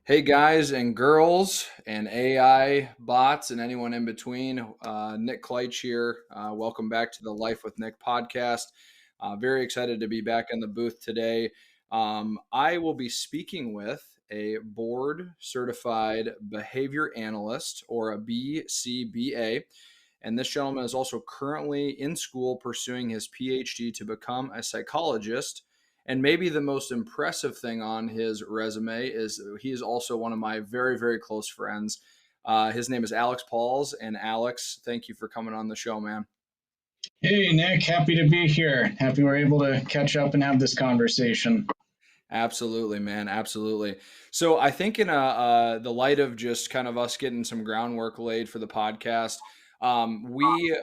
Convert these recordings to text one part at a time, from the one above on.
Hey guys and girls and AI bots and anyone in between. Nick Kleitch here. Welcome back to the Life with Nick podcast. Very excited to be back in the booth today. I will be speaking with a board certified behavior analyst, or a BCBA. And this gentleman is also currently in school pursuing his PhD to become a psychologist. And maybe the most impressive thing on his resume is he is also one of my very, very close friends. His name is Alex Pauls. And Alex, thank you for coming on the show, man. Hey, Nick, happy to be here. Happy we're able to catch up and have this conversation. Absolutely, man. Absolutely. So I think in the light of just kind of us getting some groundwork laid for the podcast, we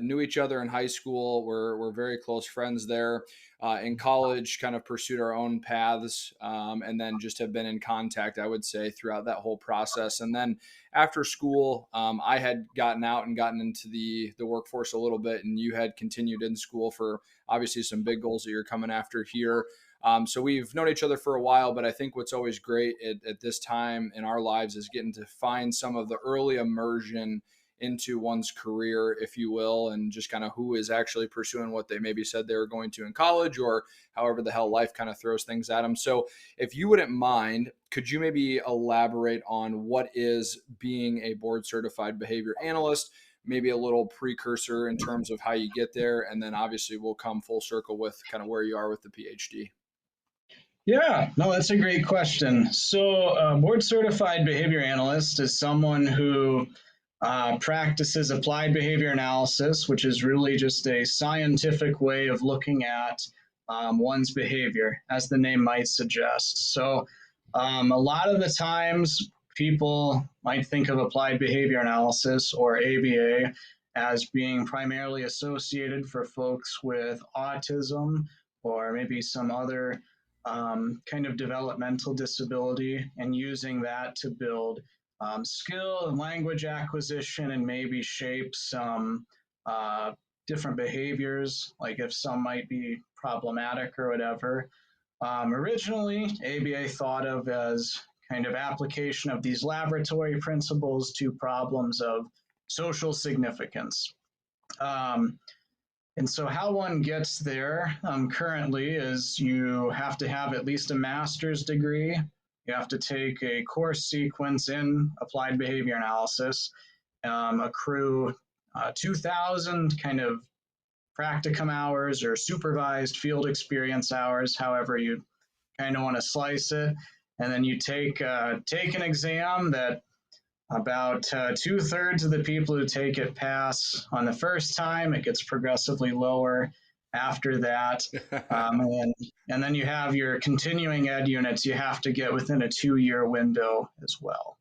knew each other in high school. We're very close friends there. In college, kind of pursued our own paths, and then just have been in contact, I would say, throughout that whole process. And then after school, I had gotten out and gotten into the workforce a little bit, and you had continued in school for obviously some big goals that you're coming after here. So we've known each other for a while, but I think what's always great at this time in our lives is getting to find some of the early immersion into one's career, if you will, and just kind of who is actually pursuing what they maybe said they were going to in college, or however the hell life kind of throws things at them. So if you wouldn't mind, could you maybe elaborate on what is being a board certified behavior analyst? Maybe a little precursor in terms of how you get there, and then obviously we'll come full circle with kind of where you are with the PhD. Yeah, no, that's a great question. Board certified behavior analyst is someone who practices applied behavior analysis, which is really just a scientific way of looking at one's behavior, as the name might suggest. A lot of the times, people might think of applied behavior analysis, or ABA, as being primarily associated for folks with autism or maybe some other kind of developmental disability, and using that to build skill and language acquisition and maybe shape some different behaviors, like if some might be problematic or whatever. Originally, ABA thought of as kind of application of these laboratory principles to problems of social significance. And so, how one gets there currently is you have to have at least a master's degree. You have to take a course sequence in applied behavior analysis, accrue 2,000 kind of practicum hours or supervised field experience hours, however you kind of want to slice it. And then you take an exam that about 2/3 of the people who take it pass on the first time. It gets progressively lower after that. And then you have your continuing ed units you have to get within a 2-year window as well.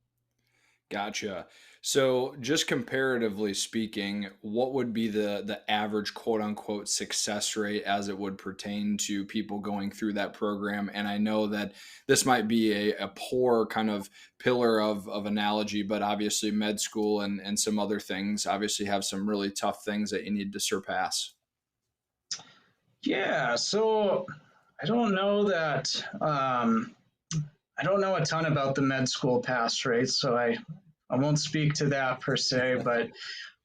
Gotcha. So, just comparatively speaking, what would be the average quote unquote success rate as it would pertain to people going through that program? And I know that this might be a poor kind of pillar of analogy, but obviously med school and some other things obviously have some really tough things that you need to surpass. Yeah, so I don't know that I don't know a ton about the med school pass rates, so I won't speak to that per se, but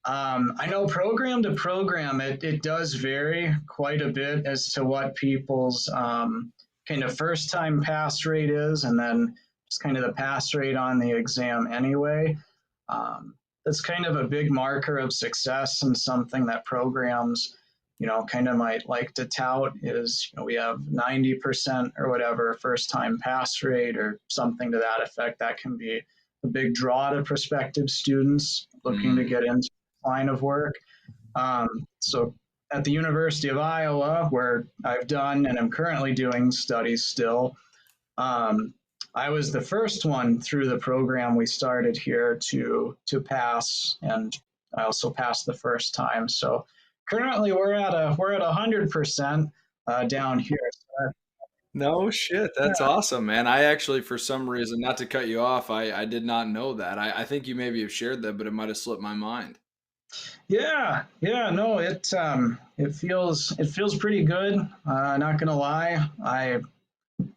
I know program to program, it does vary quite a bit as to what people's kind of first time pass rate is, and then just kind of the pass rate on the exam anyway. That's kind of a big marker of success, and something that programs, kind of might like to tout is, we have 90% or whatever first time pass rate or something to that effect. That can be a big draw to prospective students looking to get into the line of work. So at the University of Iowa, where I've done and I'm currently doing studies still, I was the first one through the program we started here to pass, and I also passed the first time. So currently we're at 100% down here. So No shit. That's yeah, awesome, man. I actually, for some reason, not to cut you off, I did not know that. I think you maybe have shared that, but it might have slipped my mind. yeah, no, it feels pretty good. Not gonna lie, I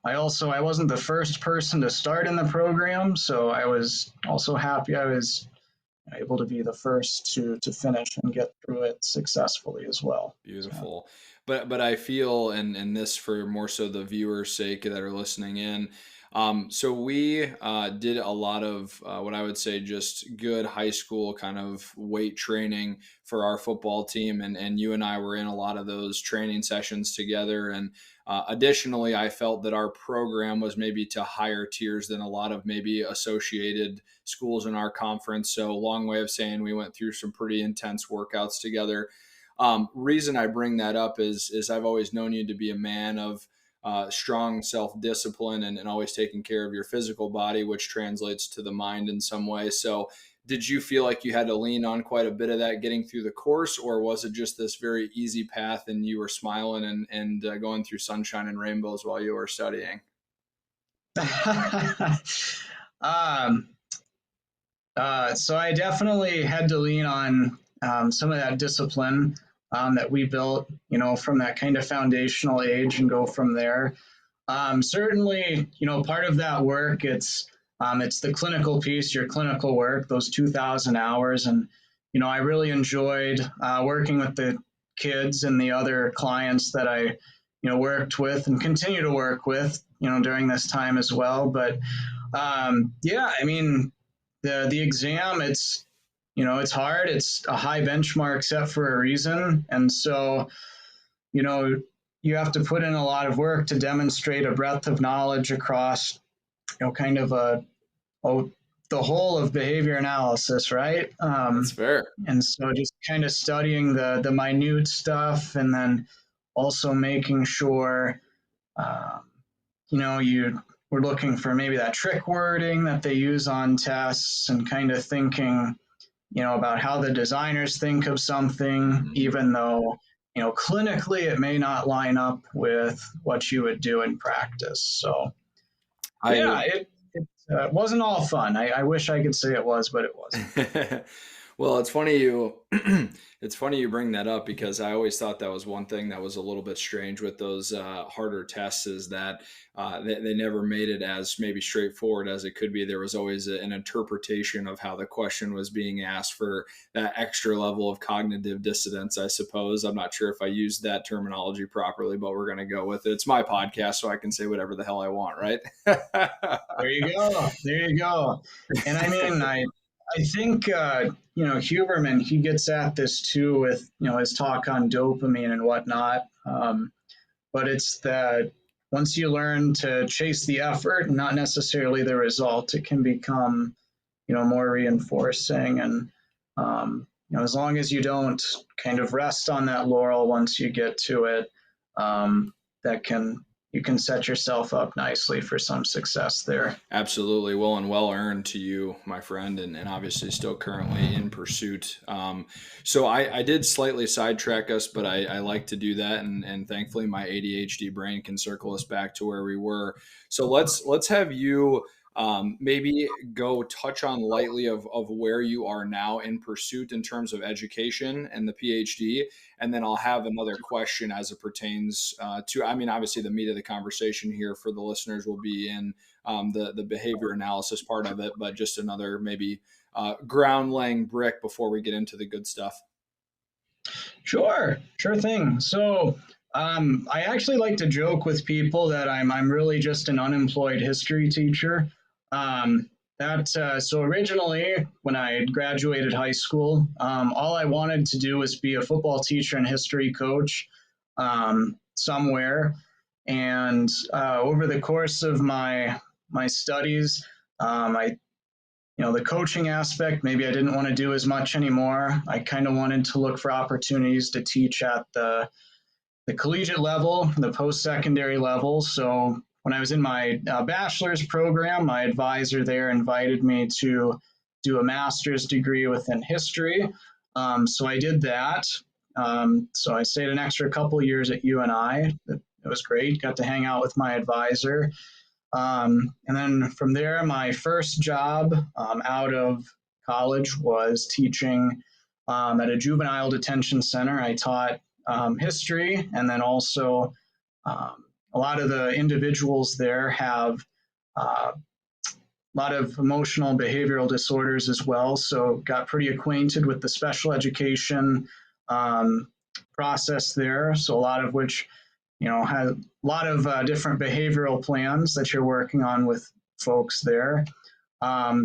I wasn't the first person to start in the program, so I was also happy I was able to be the first to finish and get through it successfully as well. So. Beautiful. But I feel, and this for more so the viewers' sake that are listening in. So we did a lot of what I would say just good high school kind of weight training for our football team, and you and I were in a lot of those training sessions together. And additionally, I felt that our program was maybe to higher tiers than a lot of maybe associated schools in our conference. So long way of saying we went through some pretty intense workouts together. Reason I bring that up is I've always known you to be a man of strong self discipline and always taking care of your physical body, which translates to the mind in some way. So, did you feel like you had to lean on quite a bit of that getting through the course, or was it just this very easy path and you were smiling and going through sunshine and rainbows while you were studying? um, so I definitely had to lean on some of that discipline that we built, from that kind of foundational age and go from there. Certainly, part of that work, it's the clinical piece, your clinical work, those 2,000 hours. And, I really enjoyed working with the kids and the other clients that I, worked with and continue to work with, during this time as well. But yeah, I mean, the exam, it's hard. It's a high benchmark set for a reason. And so, you know, you have to put in a lot of work to demonstrate a breadth of knowledge across, kind of the whole of behavior analysis, right? That's fair. And so just kind of studying the minute stuff, and then also making sure, um, you were looking for maybe that trick wording that they use on tests, and kind of thinking, about how the designers think of something, even though, clinically it may not line up with what you would do in practice. So, yeah, I it wasn't all fun. I wish I could say it was, but it wasn't. Well, it's funny you it's funny you bring that up because I always thought that was one thing that was a little bit strange with those harder tests is that they never made it as maybe straightforward as it could be. There was always an interpretation of how the question was being asked for that extra level of cognitive dissonance, I suppose. I'm not sure if I used that terminology properly, but we're going to go with it. It's my podcast, so I can say whatever the hell I want, right? There you go. There you go. And I mean, I think, Huberman, he gets at this too with, his talk on dopamine and whatnot. But it's that once you learn to chase the effort, not necessarily the result, it can become, more reinforcing. And, as long as you don't kind of rest on that laurel once you get to it, you can set yourself up nicely for some success there. Absolutely. Well, and well earned to you, my friend, and obviously still currently in pursuit. So I did slightly sidetrack us, but I like to do that. And thankfully my ADHD brain can circle us back to where we were. So let's have you maybe go touch on lightly of where you are now in pursuit in terms of education and the PhD. And then I'll have another question as it pertains to, I mean, obviously the meat of the conversation here for the listeners will be in the behavior analysis part of it, but just another maybe ground laying brick before we get into the good stuff. Sure thing. So I actually like to joke with people that I'm really just an unemployed history teacher. So originally, when I graduated high school, all I wanted to do was be a football teacher and history coach somewhere. And over the course of my studies, the coaching aspect, maybe I didn't want to do as much anymore. I kind of wanted to look for opportunities to teach at the collegiate level, the post-secondary level. So when I was in my bachelor's program, my advisor there invited me to do a master's degree within history. So I did that. So I stayed an extra couple years at UNI. It was great. Got to hang out with my advisor. And then from there, my first job out of college was teaching at a juvenile detention center. I taught history, and then also a lot of the individuals there have a lot of emotional and behavioral disorders as well. So got pretty acquainted with the special education um, process there. So a lot of which, has a lot of different behavioral plans that you're working on with folks there.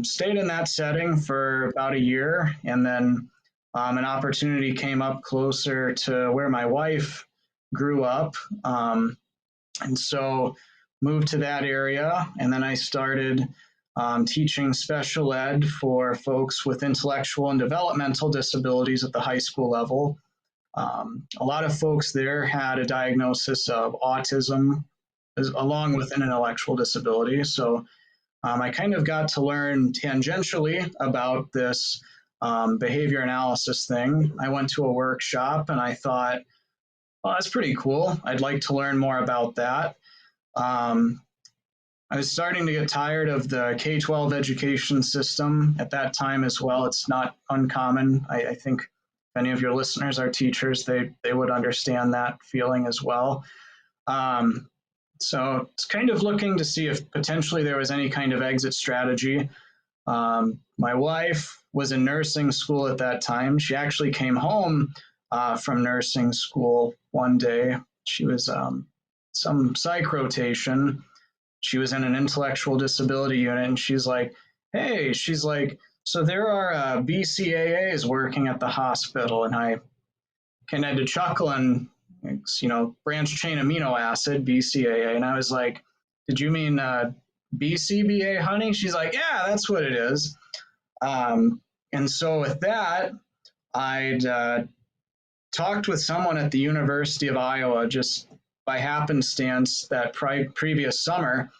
Stayed in that setting for about a year, and then an opportunity came up closer to where my wife grew up. And so moved to that area, and then I started teaching special ed for folks with intellectual and developmental disabilities at the high school level. A lot of folks there had a diagnosis of autism along with an intellectual disability. So I kind of got to learn tangentially about this behavior analysis thing. I went to a workshop and I thought, well, that's pretty cool. I'd like to learn more about that. Um, I was starting to get tired of the K-12 education system at that time as well. It's not uncommon. I think if any of your listeners are teachers, they would understand that feeling as well. So it's kind of looking to see if potentially there was any kind of exit strategy. My wife was in nursing school at that time. She actually came home from nursing school one day. She was some psych rotation. She was in an intellectual disability unit, and she's like, hey, so there are BCAAs working at the hospital. And I kind of had to chuckle and, branch chain amino acid, BCAA. And I was like, did you mean BCBA, honey? She's like, yeah, that's what it is. And so with that, I'd talked with someone at the University of Iowa just by happenstance that previous summer,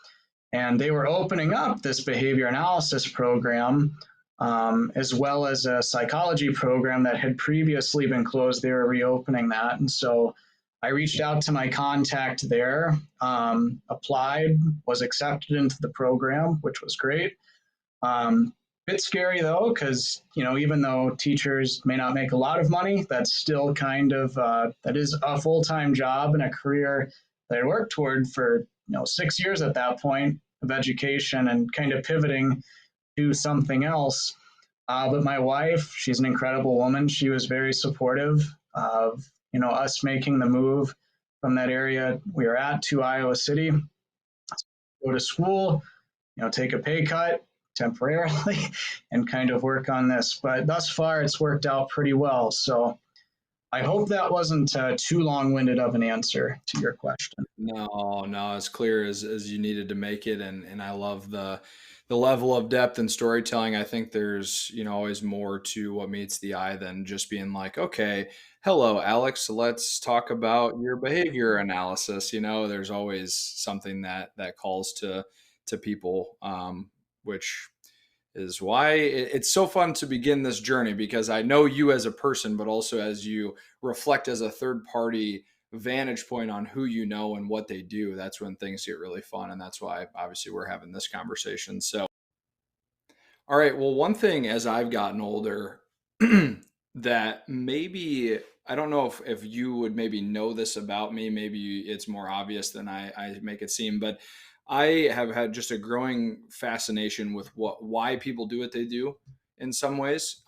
and they were opening up this behavior analysis program, as well as a psychology program that had previously been closed. They were reopening that. And so I reached out to my contact there, applied, was accepted into the program, which was great. Bit scary though, because even though teachers may not make a lot of money, that's still kind of that is a full-time job and a career that I worked toward for 6 years at that point of education and kind of pivoting to something else. But my wife, she's an incredible woman. She was very supportive of us making the move from that area we were at to Iowa City, go to school, take a pay cut temporarily and kind of work on this. But thus far, it's worked out pretty well. So I hope that wasn't too long-winded of an answer to your question. No, as clear as you needed to make it. And I love the level of depth and storytelling. I think there's, always more to what meets the eye than just being like, okay, hello, Alex, let's talk about your behavior analysis. There's always something that calls to people, which is why it's so fun to begin this journey, because I know you as a person, but also as you reflect as a third party vantage point on who you know and what they do, that's when things get really fun. And that's why obviously we're having this conversation. So, all right. Well, one thing as I've gotten older that maybe, I don't know if you would maybe know this about me, maybe it's more obvious than I make it seem, but I have had just a growing fascination with why people do what they do in some ways,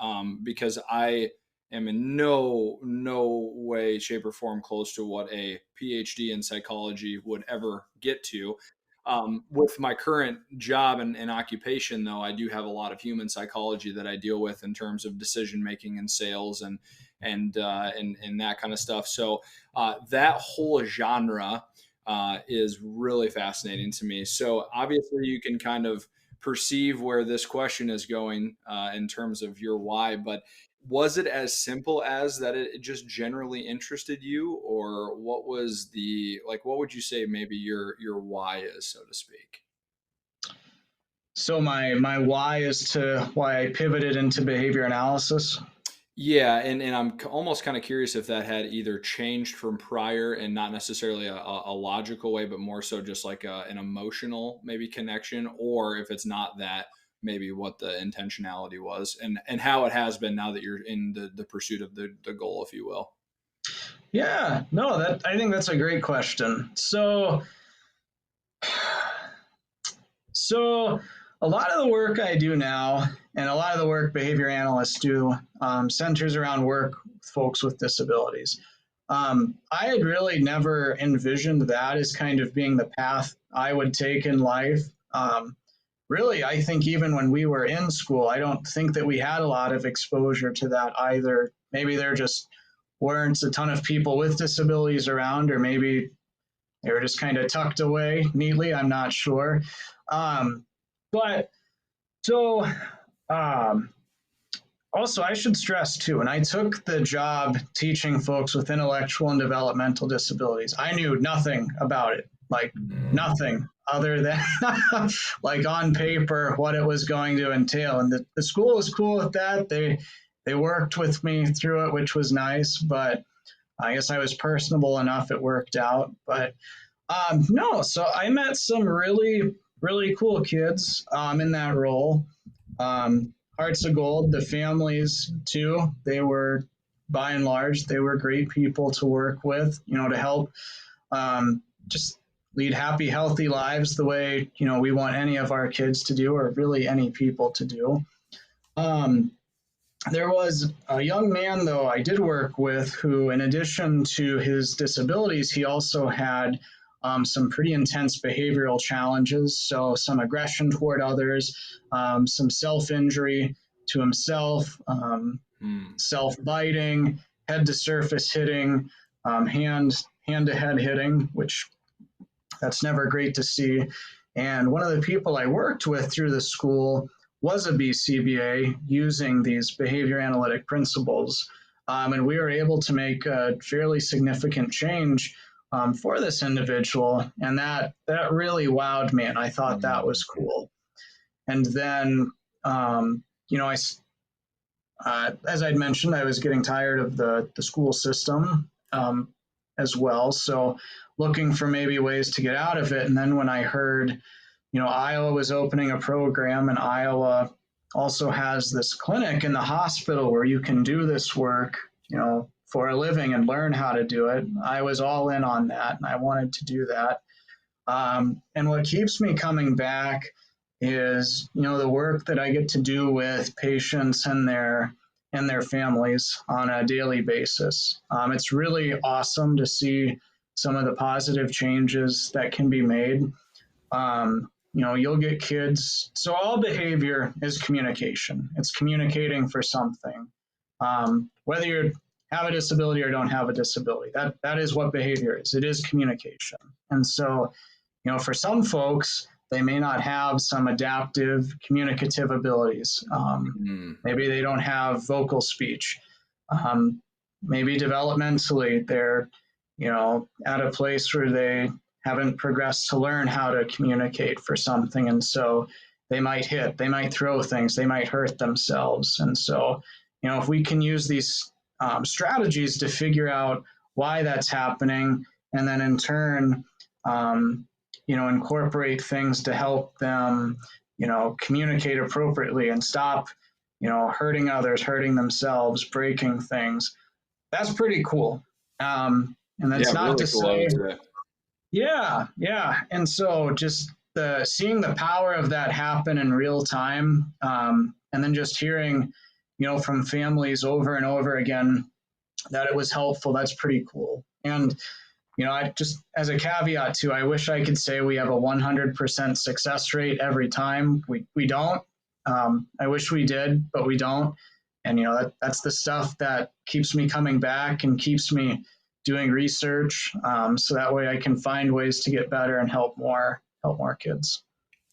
because I am in no way, shape, or form close to what a PhD in psychology would ever get to. With my current job and occupation, though, I do have a lot of human psychology that I deal with in terms of decision making and sales and that kind of stuff. So that whole genre is really fascinating to me. So obviously, you can kind of perceive where this question is going in terms of your why, but was it as simple as that it just generally interested you, or what was what would you say maybe your why is, so to speak? So my why is to why I pivoted into behavior analysis. Yeah, and I'm almost kind of curious if that had either changed from prior and not necessarily a logical way, but more so just like an emotional maybe connection, or if it's not that, maybe what the intentionality was and how it has been now that you're in the pursuit of the goal, if you will. Yeah, no, that I think that's a great question. So So a lot of the work I do now, and a lot of the work behavior analysts do, centers around work with folks with disabilities. I had really never envisioned that as kind of being the path I would take in life. Really, I think even when we were in school, I don't think that we had a lot of exposure to that either. Maybe there just weren't a ton of people with disabilities around, or maybe they were just kind of tucked away neatly. I'm not sure. Um, but so um, also, I should stress too, when I took the job teaching folks with intellectual and developmental disabilities, I knew nothing about it, like nothing other than like on paper what it was going to entail. And the school was cool with that. They worked with me through it, which was nice. But I guess I was personable enough; it worked out. But no, so I met some really cool kids in that role. Hearts of Gold, the families too. They were, by and large, they were great people to work with. To help just lead happy, healthy lives the way we want any of our kids to do, or really any people to do. Um, there was a young man, though, I did work with who, in addition to his disabilities, he also had some pretty intense behavioral challenges. So, some aggression toward others, some self injury to himself, self biting, head to surface hitting, hand to head hitting, which that's never great to see. And one of the people I worked with through the school was a BCBA using these behavior analytic principles. And we were able to make a fairly significant change for this individual. And that really wowed me. And I thought that was cool. And then, as I'd mentioned, I was getting tired of the school system as well. So looking for maybe ways to get out of it. And then when I heard, Iowa was opening a program, and Iowa also has this clinic in the hospital where you can do this work, for a living and learn how to do it. I was all in on that, and I wanted to do that. And what keeps me coming back is, the work that I get to do with patients and their families on a daily basis. It's really awesome to see some of the positive changes that can be made. You'll get kids. So all behavior is communication. It's communicating for something. Whether you have a disability or don't have a disability, that is what behavior is. It is communication. And so, for some folks, they may not have some adaptive communicative abilities. Maybe they don't have vocal speech. Maybe developmentally, they're, at a place where they haven't progressed to learn how to communicate for something. And so they might hit, they might throw things, they might hurt themselves. And so, if we can use these strategies to figure out why that's happening, and then in turn, incorporate things to help them, communicate appropriately and stop, hurting others, hurting themselves, breaking things. That's pretty cool. And that's not really to cool, I say, would say. yeah. And so just seeing the power of that happen in real time, and then just hearing, from families over and over again that it was helpful. That's pretty cool. And I just, as a caveat too, I wish I could say we have a 100% success rate every time. We don't. I wish we did, but we don't. And that's the stuff that keeps me coming back and keeps me doing research, so that way I can find ways to get better and help more kids.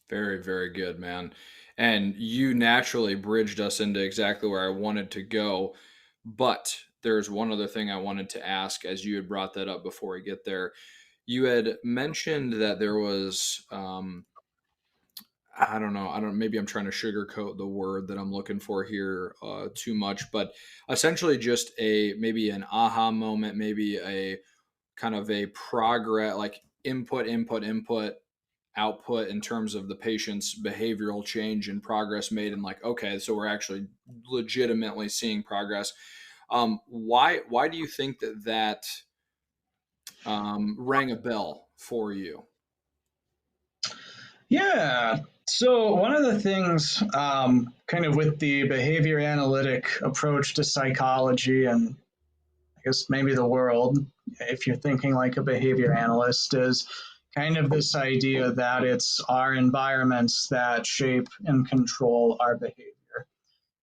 Very, very good, man. And you naturally bridged us into exactly where I wanted to go. But there's one other thing I wanted to ask as you had brought that up before we get there. You had mentioned that there was, I don't know, maybe I'm trying to sugarcoat the word that I'm looking for here too much, but essentially just maybe an aha moment, maybe a kind of a progress, like input, output in terms of the patient's behavioral change and progress made, and like, okay, so we're actually legitimately seeing progress. Why do you think that rang a bell for you? Yeah. So one of the things, kind of with the behavior analytic approach to psychology, and I guess maybe the world, if you're thinking like a behavior analyst, is kind of this idea that it's our environments that shape and control our behavior.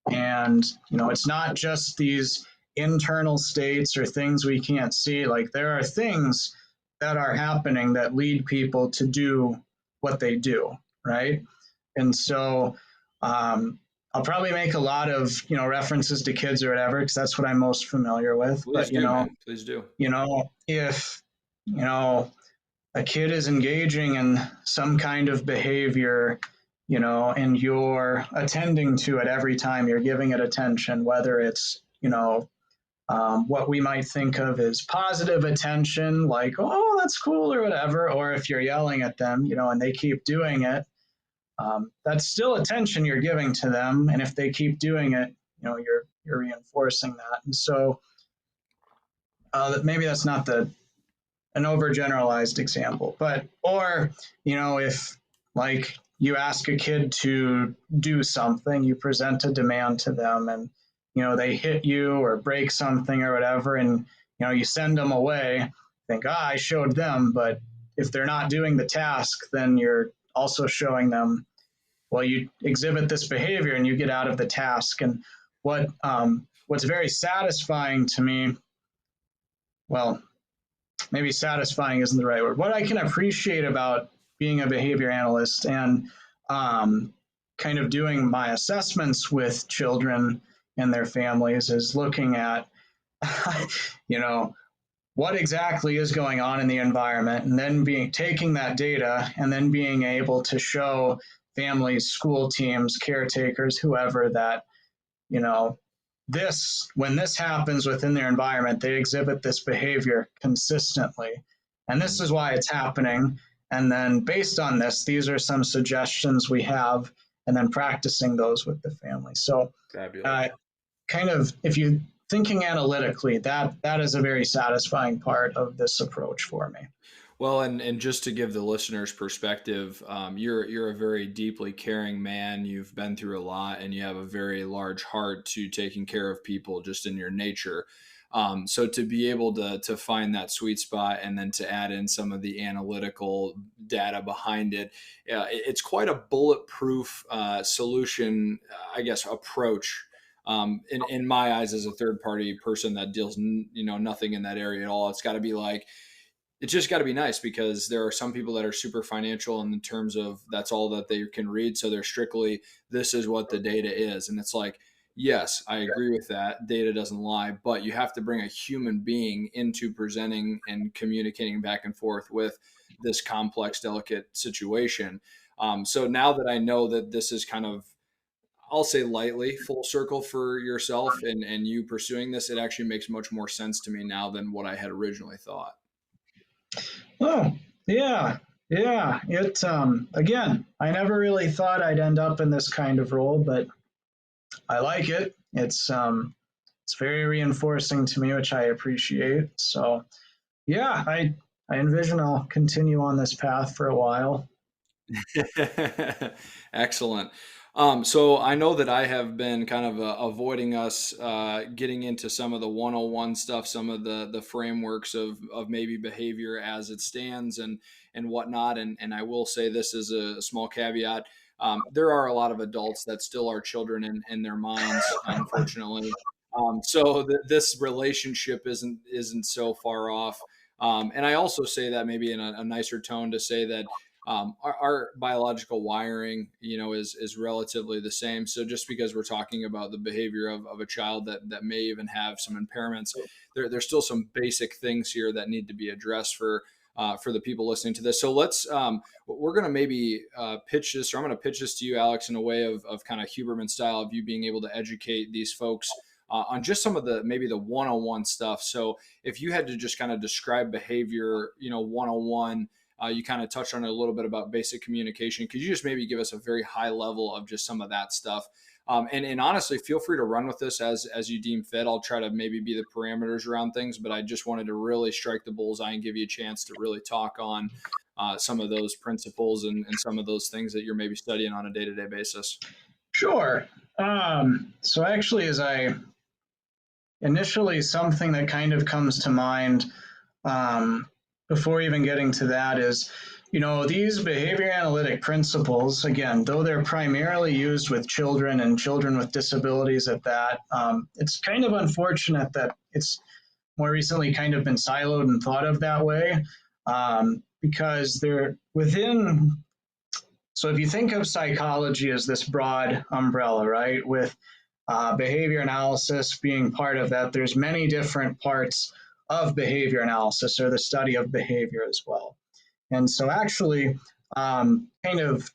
And, it's not just these internal states or things we can't see. Like there are things that are happening that lead people to do what they do, right? And so I'll probably make a lot of, references to kids or whatever, because that's what I'm most familiar with. Please But, do, man. Please do. if, a kid is engaging in some kind of behavior, and you're attending to it every time, you're giving it attention, whether it's, what we might think of as positive attention, like, oh, that's cool or whatever, or if you're yelling at them, and they keep doing it, that's still attention you're giving to them. And if they keep doing it, you're reinforcing that. And so maybe that's not an overgeneralized example, but or if like you ask a kid to do something, you present a demand to them, and they hit you or break something or whatever, and you send them away. Think, I showed them, but if they're not doing the task, then you're also showing them. Well, you exhibit this behavior and you get out of the task. And what's very satisfying to me, well, maybe satisfying isn't the right word. What I can appreciate about being a behavior analyst and kind of doing my assessments with children and their families is looking at, what exactly is going on in the environment, and then taking that data and then being able to show families, school teams, caretakers, whoever, that you know when this happens within their environment, they exhibit this behavior consistently, and this is why it's happening. And then based on this, these are some suggestions we have, and then practicing those with the family. So Fabulous. kind of, if you thinking analytically, that is a very satisfying part of this approach for me. Well, and just to give the listeners perspective, you're a very deeply caring man. You've been through a lot, and you have a very large heart to taking care of people, just in your nature. So to be able to find that sweet spot, and then to add in some of the analytical data behind it, it's quite a bulletproof solution, I guess, approach. In my eyes, as a third party person that deals, nothing in that area at all, it's got to be like, it's just got to be nice, because there are some people that are super financial in terms of that's all that they can read. So they're strictly, this is what the data is. And it's like, yes, I agree with that. Data doesn't lie, but you have to bring a human being into presenting and communicating back and forth with this complex, delicate situation. So now that I know that this is kind of, I'll say lightly full circle for yourself and you pursuing this, it actually makes much more sense to me now than what I had originally thought. Oh, yeah, yeah. It again, I never really thought I'd end up in this kind of role, but I like it. It's very reinforcing to me, which I appreciate. So yeah, I envision I'll continue on this path for a while. Excellent. So I know that I have been kind of avoiding us getting into some of the 101 stuff, some of the frameworks of maybe behavior as it stands and whatnot. And I will say this is a small caveat. There are a lot of adults that still are children in their minds, unfortunately. So this relationship isn't so far off. And I also say that maybe in a nicer tone, to say that our biological wiring, is relatively the same. So just because we're talking about the behavior of a child that may even have some impairments, there's still some basic things here that need to be addressed for the people listening to this. So we're going to maybe pitch this, or I'm going to pitch this to you, Alex, in a way of kind of Huberman style, of you being able to educate these folks on just some of maybe the 101 stuff. So if you had to just kind of describe behavior, 101, you kind of touched on it a little bit about basic communication. Could you just maybe give us a very high level of just some of that stuff? And honestly, feel free to run with this as you deem fit. I'll try to maybe be the parameters around things, but I just wanted to really strike the bullseye and give you a chance to really talk on some of those principles and some of those things that you're maybe studying on a day-to-day basis. Sure. So actually, as I initially, something that kind of comes to mind um, before even getting to that is, these behavior analytic principles, again, though they're primarily used with children and children with disabilities at that, it's kind of unfortunate that it's more recently kind of been siloed and thought of that way, because they're within. So if you think of psychology as this broad umbrella, right, with behavior analysis being part of that, there's many different parts of behavior analysis or the study of behavior as well. And so actually, kind of,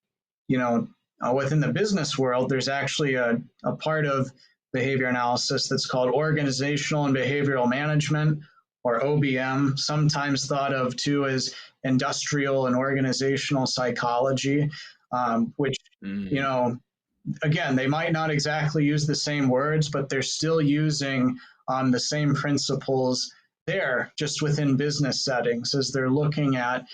within the business world, there's actually a part of behavior analysis that's called organizational and behavioral management, or OBM, sometimes thought of too as industrial and organizational psychology, which, again, they might not exactly use the same words, but they're still using the same principles there, just within business settings, as they're looking at,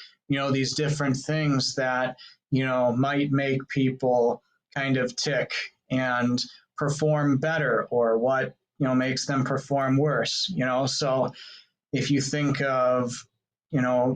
these different things that, might make people kind of tick and perform better, or what, makes them perform worse, So if you think of,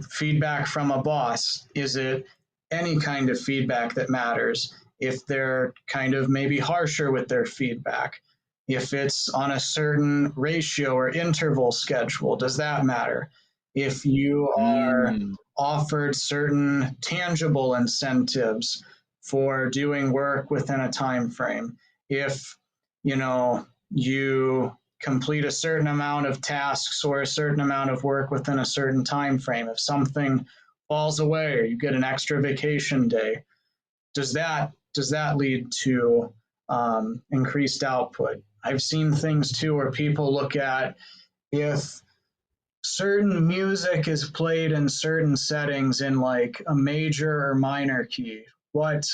feedback from a boss, is it any kind of feedback that matters? If they're kind of maybe harsher with their feedback, if it's on a certain ratio or interval schedule, does that matter? If you are offered certain tangible incentives for doing work within a time frame, if you complete a certain amount of tasks or a certain amount of work within a certain time frame, if something falls away or you get an extra vacation day, does that lead to increased output? I've seen things too where people look at if certain music is played in certain settings in like a major or minor key, what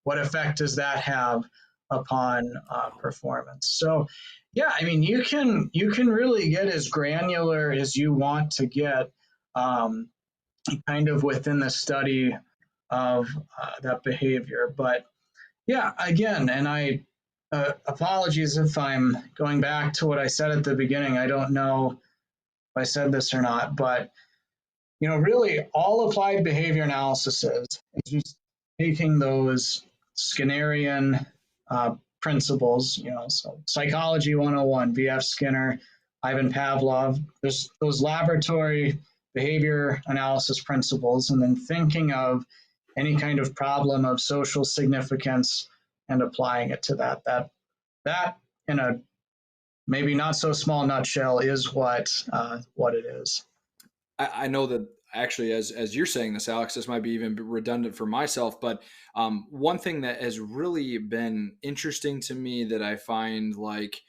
effect does that have upon performance? So yeah, I mean, you can really get as granular as you want to get, kind of within the study of that behavior. But yeah, again, and I apologies if I'm going back to what I said at the beginning. I don't know if I said this or not, but really all applied behavior analysis is just taking those Skinnerian principles, so Psychology 101, V.F. Skinner, Ivan Pavlov, there's those laboratory behavior analysis principles, and then thinking of any kind of problem of social significance and applying it to that. That in a maybe not so small nutshell is what it is. I know that actually, as you're saying this, Alex, this might be even redundant for myself, but one thing that has really been interesting to me that I find like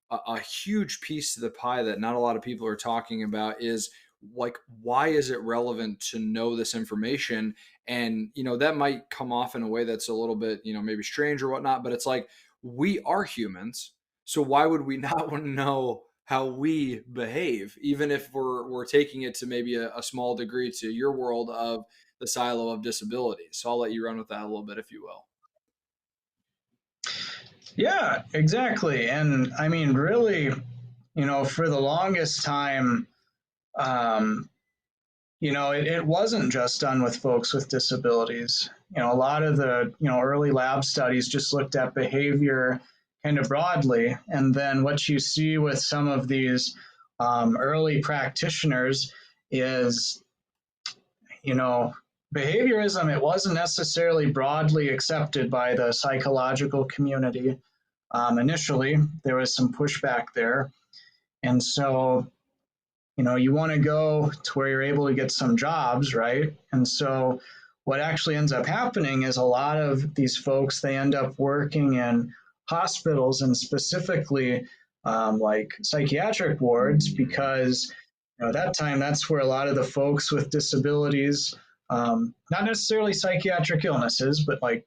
a huge piece of the pie that not a lot of people are talking about is like, why is it relevant to know this information? And that might come off in a way that's a little bit maybe strange or whatnot, but it's like, we are humans, so why would we not want to know how we behave, even if we're taking it to maybe a small degree to your world of the silo of disability? So I'll let you run with that a little bit, if you will. Yeah, exactly. And I mean, really, for the longest time, it wasn't just done with folks with disabilities. A lot of the, early lab studies just looked at behavior kind of broadly. And then what you see with some of these early practitioners is, behaviorism, it wasn't necessarily broadly accepted by the psychological community. Initially, there was some pushback there. And so, you want to go to where you're able to get some jobs, right? And so what actually ends up happening is a lot of these folks, they end up working in hospitals, and specifically like psychiatric wards, because at that time, that's where a lot of the folks with disabilities, not necessarily psychiatric illnesses, but like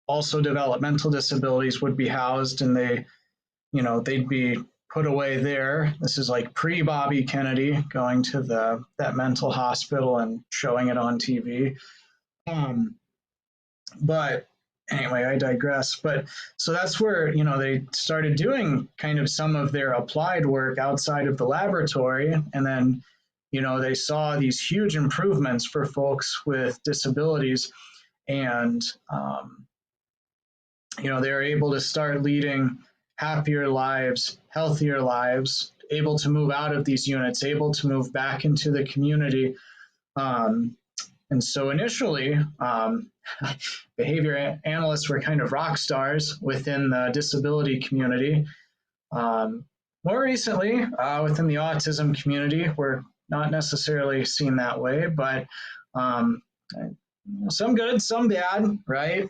also developmental disabilities would be housed, and they'd be put away there. This is like pre-Bobby Kennedy going to that mental hospital and showing it on TV. But anyway, I digress. But so that's where, they started doing kind of some of their applied work outside of the laboratory. And then, they saw these huge improvements for folks with disabilities. And, they're able to start leading happier lives, healthier lives, able to move out of these units, able to move back into the community. And so initially, behavior analysts were kind of rock stars within the disability community. More recently, within the autism community, we're not necessarily seen that way, but some good, some bad, right?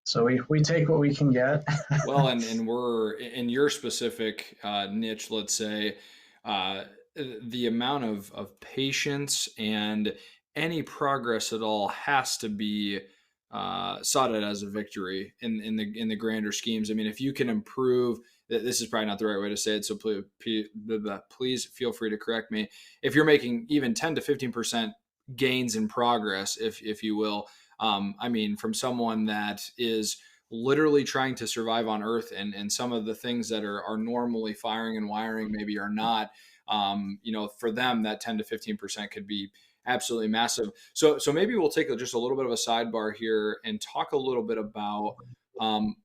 So we take what we can get. Well, and we're in your specific niche, let's say, the amount of patience and any progress at all has to be sought out as a victory in the grander schemes. I mean, if you can improve, this is probably not the right way to say it, so please feel free to correct me. If you're making even 10 to 15% gains in progress, if you will, I mean, from someone that is literally trying to survive on Earth, and some of the things that are normally firing and wiring maybe are not, for them, that 10 to 15% could be absolutely massive. So maybe we'll take just a little bit of a sidebar here and talk a little bit about,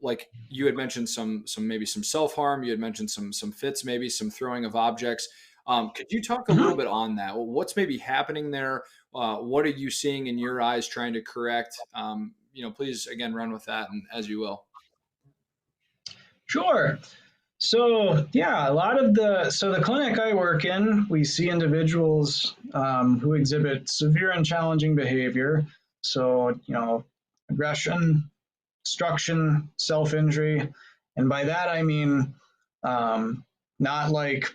like you had mentioned some maybe some self-harm, you had mentioned some fits, maybe some throwing of objects. Could you talk a little bit on that? What's maybe happening there? What are you seeing in your eyes trying to correct? Please, again, run with that, and as you will. Sure. So yeah, the clinic I work in, we see individuals who exhibit severe and challenging behavior. So, aggression, destruction, self-injury. And by that, I mean, not like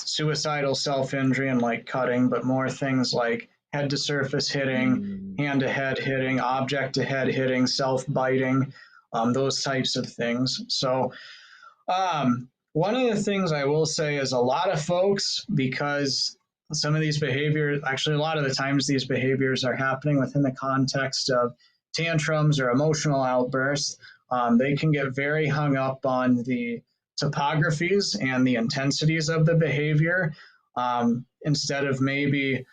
suicidal self-injury and like cutting, but more things like head to surface hitting, hand to head hitting, object to head hitting, self-biting, those types of things. So one of the things I will say is a lot of folks, because some of these behaviors, actually a lot of the times these behaviors are happening within the context of tantrums or emotional outbursts, they can get very hung up on the topographies and the intensities of the behavior, instead of maybe,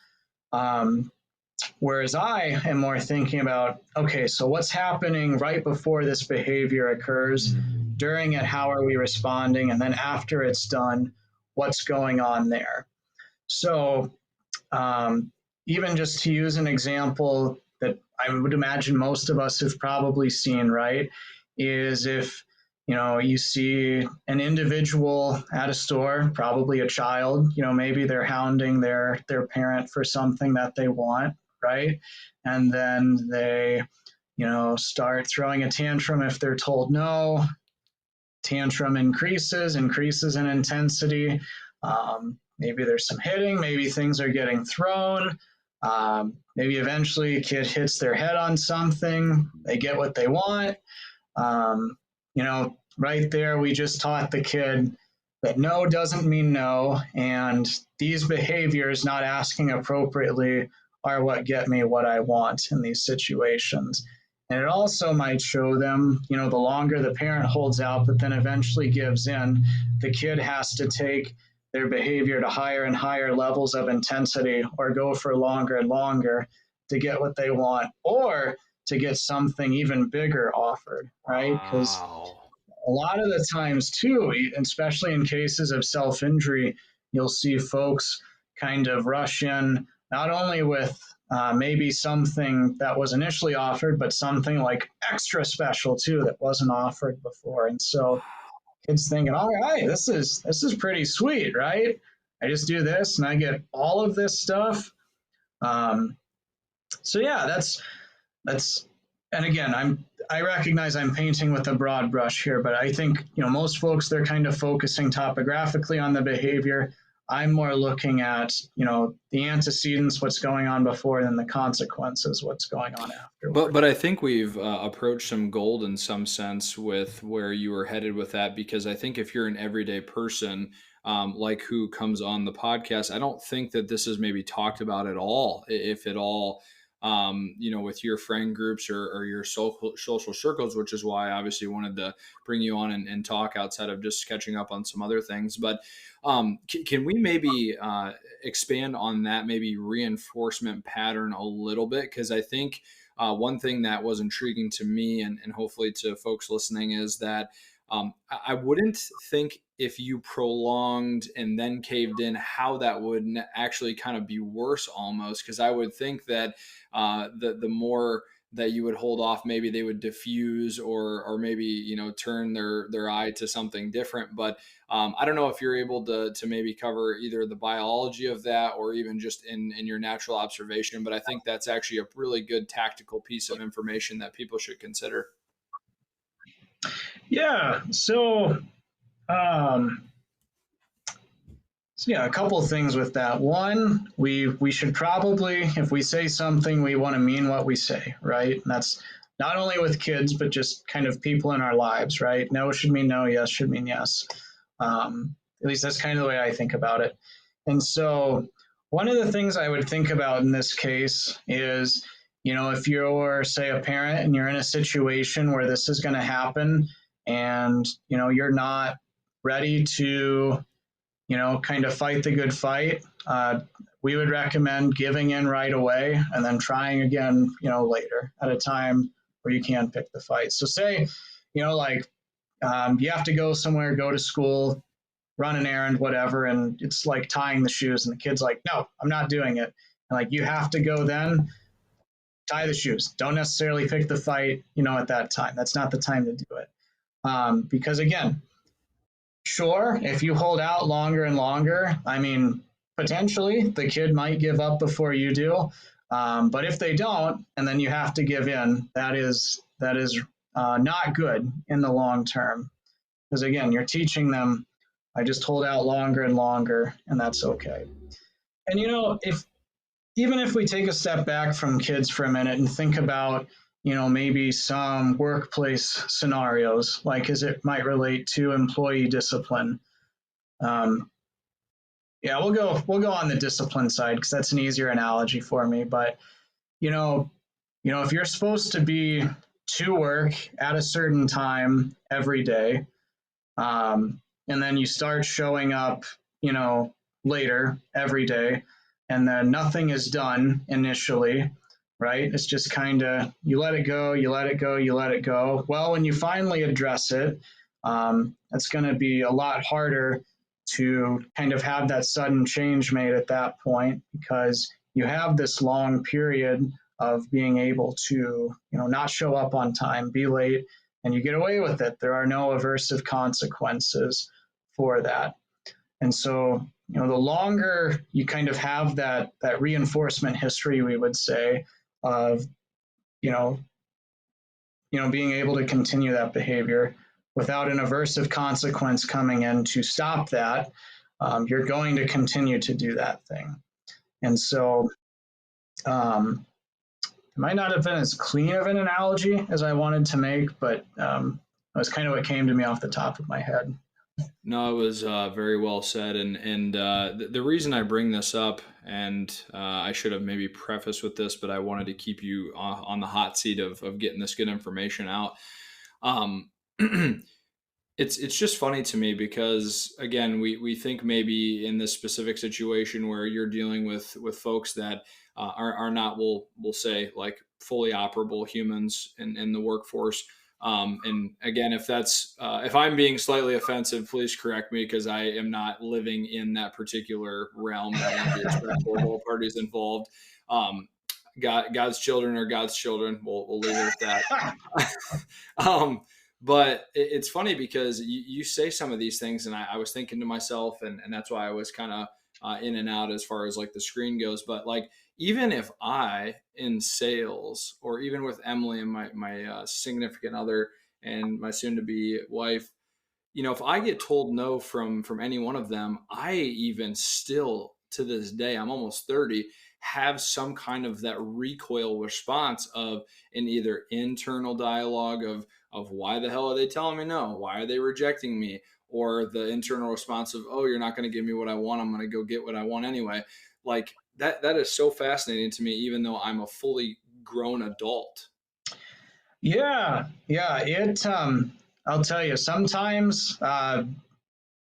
whereas I am more thinking about, okay, so what's happening right before this behavior occurs, during it, how are we responding, and then after it's done, what's going on there. So even just to use an example that I would imagine most of us have probably seen, right, is if you see an individual at a store, probably a child, maybe they're hounding their parent for something that they want, right? And then they, start throwing a tantrum if they're told no. Tantrum increases in intensity. Maybe there's some hitting, maybe things are getting thrown. Maybe eventually a kid hits their head on something, they get what they want. Right there, we just taught the kid that no doesn't mean no, and these behaviors, not asking appropriately, are what get me what I want in these situations. And it also might show them, the longer the parent holds out, but then eventually gives in, the kid has to take their behavior to higher and higher levels of intensity, or go for longer and longer to get what they want, or to get something even bigger offered, right? Because a lot of the times too, especially in cases of self-injury, you'll see folks kind of rush in, not only with maybe something that was initially offered, but something like extra special too that wasn't offered before. And so kids thinking, all right, this is pretty sweet, right? I just do this and I get all of this stuff. So yeah, that's, and again, I recognize I'm painting with a broad brush here, but I think, most folks, they're kind of focusing topographically on the behavior. I'm more looking at, the antecedents, what's going on before, and then the consequences, what's going on afterward. But I think we've approached some gold in some sense with where you were headed with that, because I think if you're an everyday person, like who comes on the podcast, I don't think that this is maybe talked about at all, if at all, with your friend groups or your social circles, which is why I obviously wanted to bring you on and talk outside of just catching up on some other things. But can we maybe expand on that, maybe reinforcement pattern a little bit? Because I think one thing that was intriguing to me and hopefully to folks listening is that I wouldn't think if you prolonged and then caved in, how that would actually kind of be worse almost. Because I would think that the more that you would hold off, maybe they would diffuse or maybe, turn their eye to something different. But I don't know if you're able to maybe cover either the biology of that or even just in your natural observation. But I think that's actually a really good tactical piece of information that people should consider. Yeah. Um, So yeah, a couple of things with that. One, we should probably, if we say something, we want to mean what we say, right? And that's not only with kids, but just kind of people in our lives, right? No should mean no, yes should mean yes. At least that's kind of the way I think about it. And so one of the things I would think about in this case is, if you're, say, a parent and you're in a situation where this is going to happen and, you're not ready to kind of fight the good fight. We would recommend giving in right away and then trying again, later at a time where you can pick the fight. So say, you have to go somewhere, go to school, run an errand, whatever, and it's like tying the shoes, and the kid's like, "No, I'm not doing it." And like, you have to go then, tie the shoes. Don't necessarily pick the fight, at that time. That's not the time to do it. Because again, sure, if you hold out longer and longer, I mean, potentially the kid might give up before you do. But if they don't, and then you have to give in, that is not good in the long term. Because again, you're teaching them, I just hold out longer and longer, and that's okay. And if even if we take a step back from kids for a minute and think about, maybe some workplace scenarios, like as it might relate to employee discipline. Um, yeah, we'll go on the discipline side because that's an easier analogy for me. But if you're supposed to be to work at a certain time every day, and then you start showing up, later every day, and then nothing is done initially, right? It's just kind of, you let it go, you let it go, you let it go. Well, when you finally address it, it's going to be a lot harder to kind of have that sudden change made at that point, because you have this long period of being able to, not show up on time, be late, and you get away with it. There are no aversive consequences for that. And so, the longer you kind of have that reinforcement history, we would say, of, being able to continue that behavior without an aversive consequence coming in to stop that, you're going to continue to do that thing. And so, it might not have been as clean of an analogy as I wanted to make, but that was kind of what came to me off the top of my head. No, it was very well said, and the reason I bring this up, and I should have maybe prefaced with this, but I wanted to keep you on the hot seat of getting this good information out. Um, it's just funny to me because again, we think maybe in this specific situation where you're dealing with folks that are not, we'll say, like fully operable humans in the workforce. And again, if I'm being slightly offensive, please correct me because I am not living in that particular realm. And I want to be respectful of all parties involved. God's children are God's children. We'll leave it at that. But it's funny because you say some of these things, and I was thinking to myself, and that's why I was kind of in and out as far as like the screen goes. But like, even if I in sales, or even with Emily and my significant other and my soon to be wife, if I get told no from any one of them, I even still to this day, I'm almost 30, have some kind of that recoil response of an either internal dialogue of why the hell are they telling me no? Why are they rejecting me? Or the internal response of, oh, you're not going to give me what I want. I'm going to go get what I want anyway. Like that is so fascinating to me, even though I'm a fully grown adult. Yeah, I'll tell you, sometimes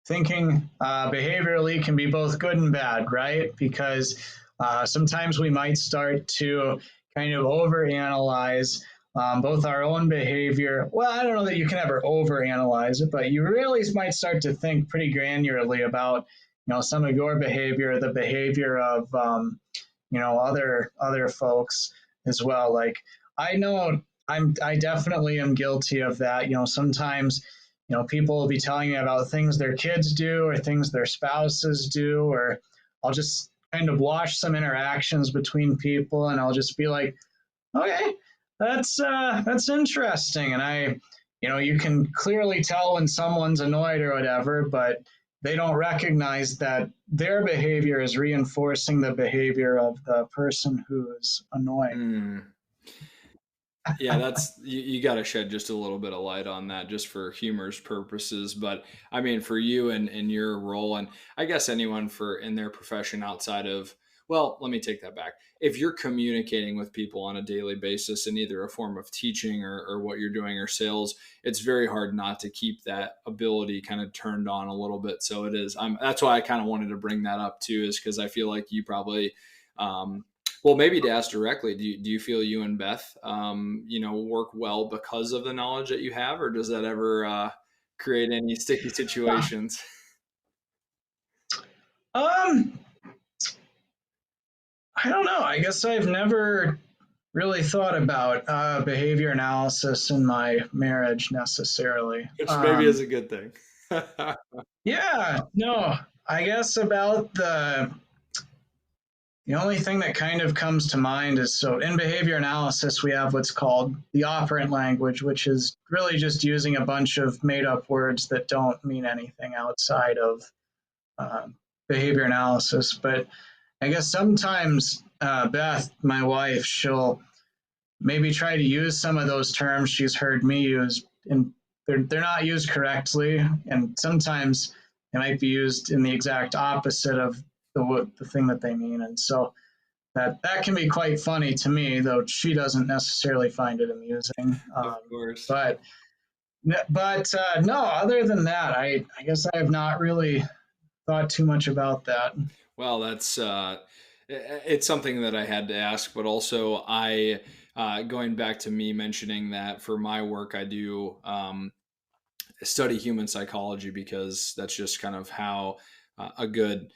thinking behaviorally can be both good and bad, right? Because sometimes we might start to kind of overanalyze both our own behavior. Well, I don't know that you can ever overanalyze it, but you really might start to think pretty granularly about, some of your behavior, the behavior of, other folks as well. Like I know I definitely am guilty of that. Sometimes people will be telling me about things their kids do or things their spouses do, or I'll just kind of watch some interactions between people and I'll just be like, okay, that's interesting. And you can clearly tell when someone's annoyed or whatever, but they don't recognize that their behavior is reinforcing the behavior of the person who is annoyed. Mm. Yeah, that's you got to shed just a little bit of light on that just for humor's purposes. But I mean, for you and your role, and I guess anyone for in their profession outside of, well, let me take that back. If you're communicating with people on a daily basis in either a form of teaching or what you're doing or sales, it's very hard not to keep that ability kind of turned on a little bit. So it is. That's why I kind of wanted to bring that up too, is because I feel like you probably. Well, maybe to ask directly, do you feel you and Beth, work well because of the knowledge that you have, or does that ever create any sticky situations? Um, I don't know. I guess I've never really thought about behavior analysis in my marriage necessarily. Which maybe is a good thing. Yeah, no, I guess about the only thing that kind of comes to mind is, so in behavior analysis, we have what's called the operant language, which is really just using a bunch of made up words that don't mean anything outside of behavior analysis. But I guess sometimes Beth, my wife, she'll maybe try to use some of those terms she's heard me use, and they're not used correctly. And sometimes they might be used in the exact opposite of the thing that they mean. And so that can be quite funny to me, though she doesn't necessarily find it amusing. Of course. But no, other than that, I guess I have not really thought too much about that. Well, that's it's something that I had to ask, but also I going back to me mentioning that for my work I do study human psychology because that's just kind of how a good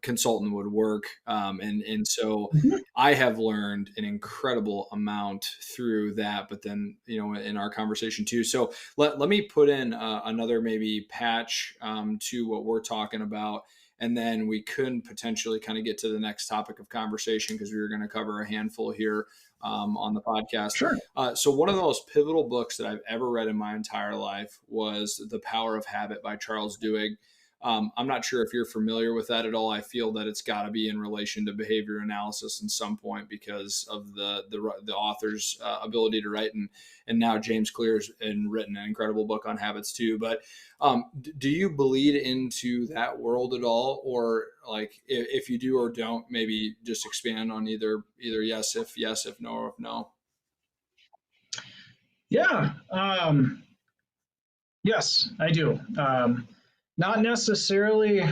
consultant would work. And so Mhm. I have learned an incredible amount through that, but then, in our conversation too. So let me put in another maybe patch to what we're talking about. And then we could potentially kind of get to the next topic of conversation because we were going to cover a handful here on the podcast. Sure. So one of the most pivotal books that I've ever read in my entire life was The Power of Habit by Charles Duhigg. I'm not sure if you're familiar with that at all. I feel that it's got to be in relation to behavior analysis in some point because of the author's ability to write, and now James Clear's written an incredible book on habits too. But do you bleed into that world at all, or like if you do or don't, maybe just expand on either yes if no, or if no. Yeah. Yes, I do. Not necessarily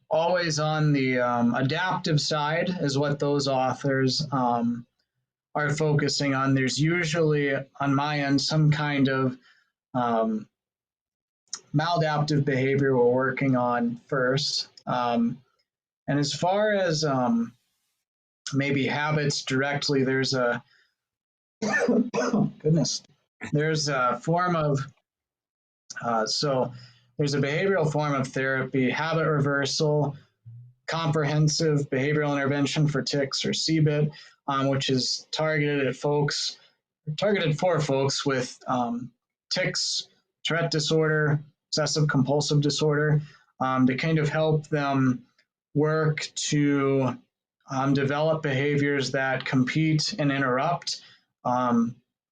always on the adaptive side, is what those authors are focusing on. There's usually, on my end, some kind of um, maladaptive behavior we're working on first. And as far as maybe habits directly, there's a goodness, there's a form of so there's a behavioral form of therapy, habit reversal, comprehensive behavioral intervention for tics, or CBIT, which is targeted for folks with tics, Tourette disorder, obsessive compulsive disorder, to kind of help them work to develop behaviors that compete and interrupt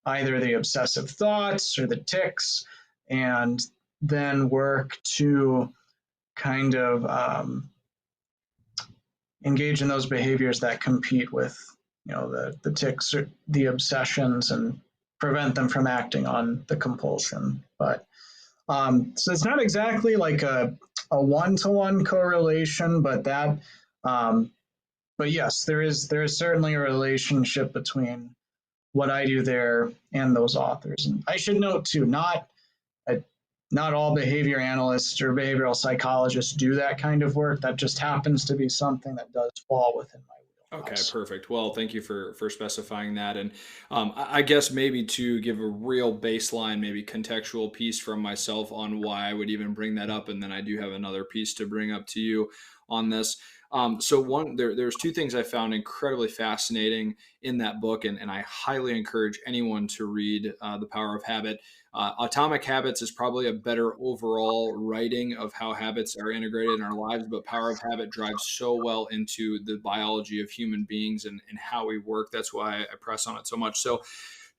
either the obsessive thoughts or the tics, and then work to kind of engage in those behaviors that compete with, the tics or the obsessions, and prevent them from acting on the compulsion. But so it's not exactly like a one-to-one correlation, but that, but yes, there is certainly a relationship between what I do there and those authors. And I should note too, not all behavior analysts or behavioral psychologists do that kind of work. That just happens to be something that does fall within my Okay, wheelhouse. perfect. Well, thank you for specifying that. And I guess maybe to give a real baseline, maybe contextual piece from myself on why I would even bring that up, and then I do have another piece to bring up to you on this. So there's two things I found incredibly fascinating in that book, and I highly encourage anyone to read The Power of Habit. Atomic Habits is probably a better overall writing of how habits are integrated in our lives, but Power of Habit drives so well into the biology of human beings and how we work. That's why I press on it so much. So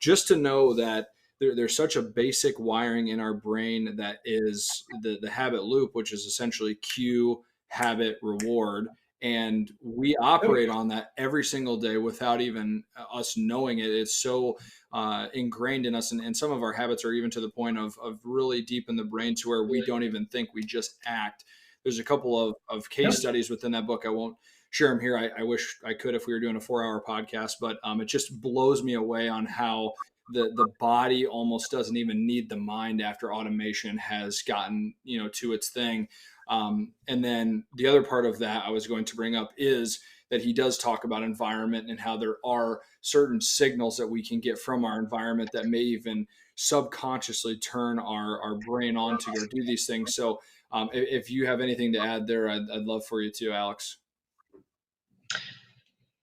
just to know that there's such a basic wiring in our brain that is the habit loop, which is essentially cue, habit, reward. And we operate on that every single day without even us knowing it. It's so ingrained in us. And some of our habits are even to the point of really deep in the brain to where we don't even think, we just act. There's a couple of case studies within that book. I won't share them here. I wish I could if we were doing a 4-hour podcast, but it just blows me away on how the body almost doesn't even need the mind after automation has gotten, to its thing. And then the other part of that I was going to bring up is that he does talk about environment and how there are certain signals that we can get from our environment that may even subconsciously turn our brain on to go do these things. So if you have anything to add there, I'd love for you to, Alex.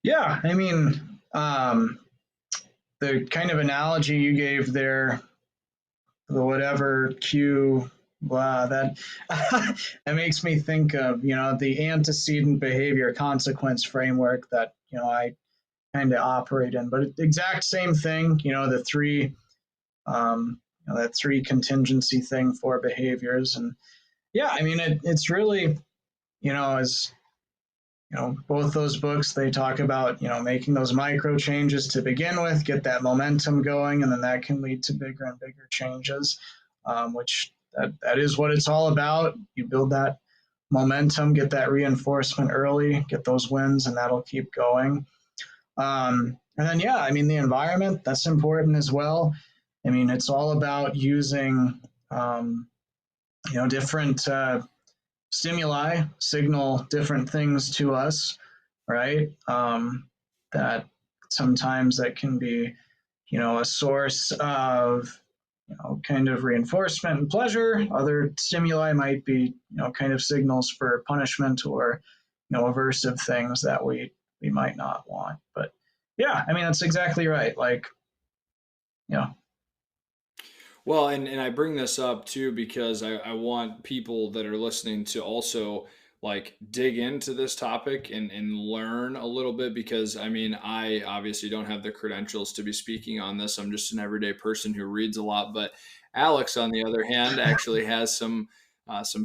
Yeah, I mean, the kind of analogy you gave there, the whatever cue, blah, that that makes me think of, the antecedent behavior consequence framework that, I kind of operate in. But exact same thing, the three, that three contingency thing for behaviors. And yeah, I mean, it's really, as both those books, they talk about, making those micro changes to begin with, get that momentum going, and then that can lead to bigger and bigger changes, which that is what it's all about. You build that momentum, get that reinforcement early, get those wins, and that'll keep going. And then, yeah, I mean, the environment, that's important as well. I mean, it's all about using, different stimuli signal different things to us, right? That sometimes that can be, a source of, kind of reinforcement and pleasure. Other stimuli might be, kind of signals for punishment or, aversive things that we might not want. But yeah, I mean, that's exactly right. Like, yeah. Well, and I bring this up too because I want people that are listening to also like dig into this topic and learn a little bit, because I mean, I obviously don't have the credentials to be speaking on this. I'm just an everyday person who reads a lot. But Alex, on the other hand, actually has some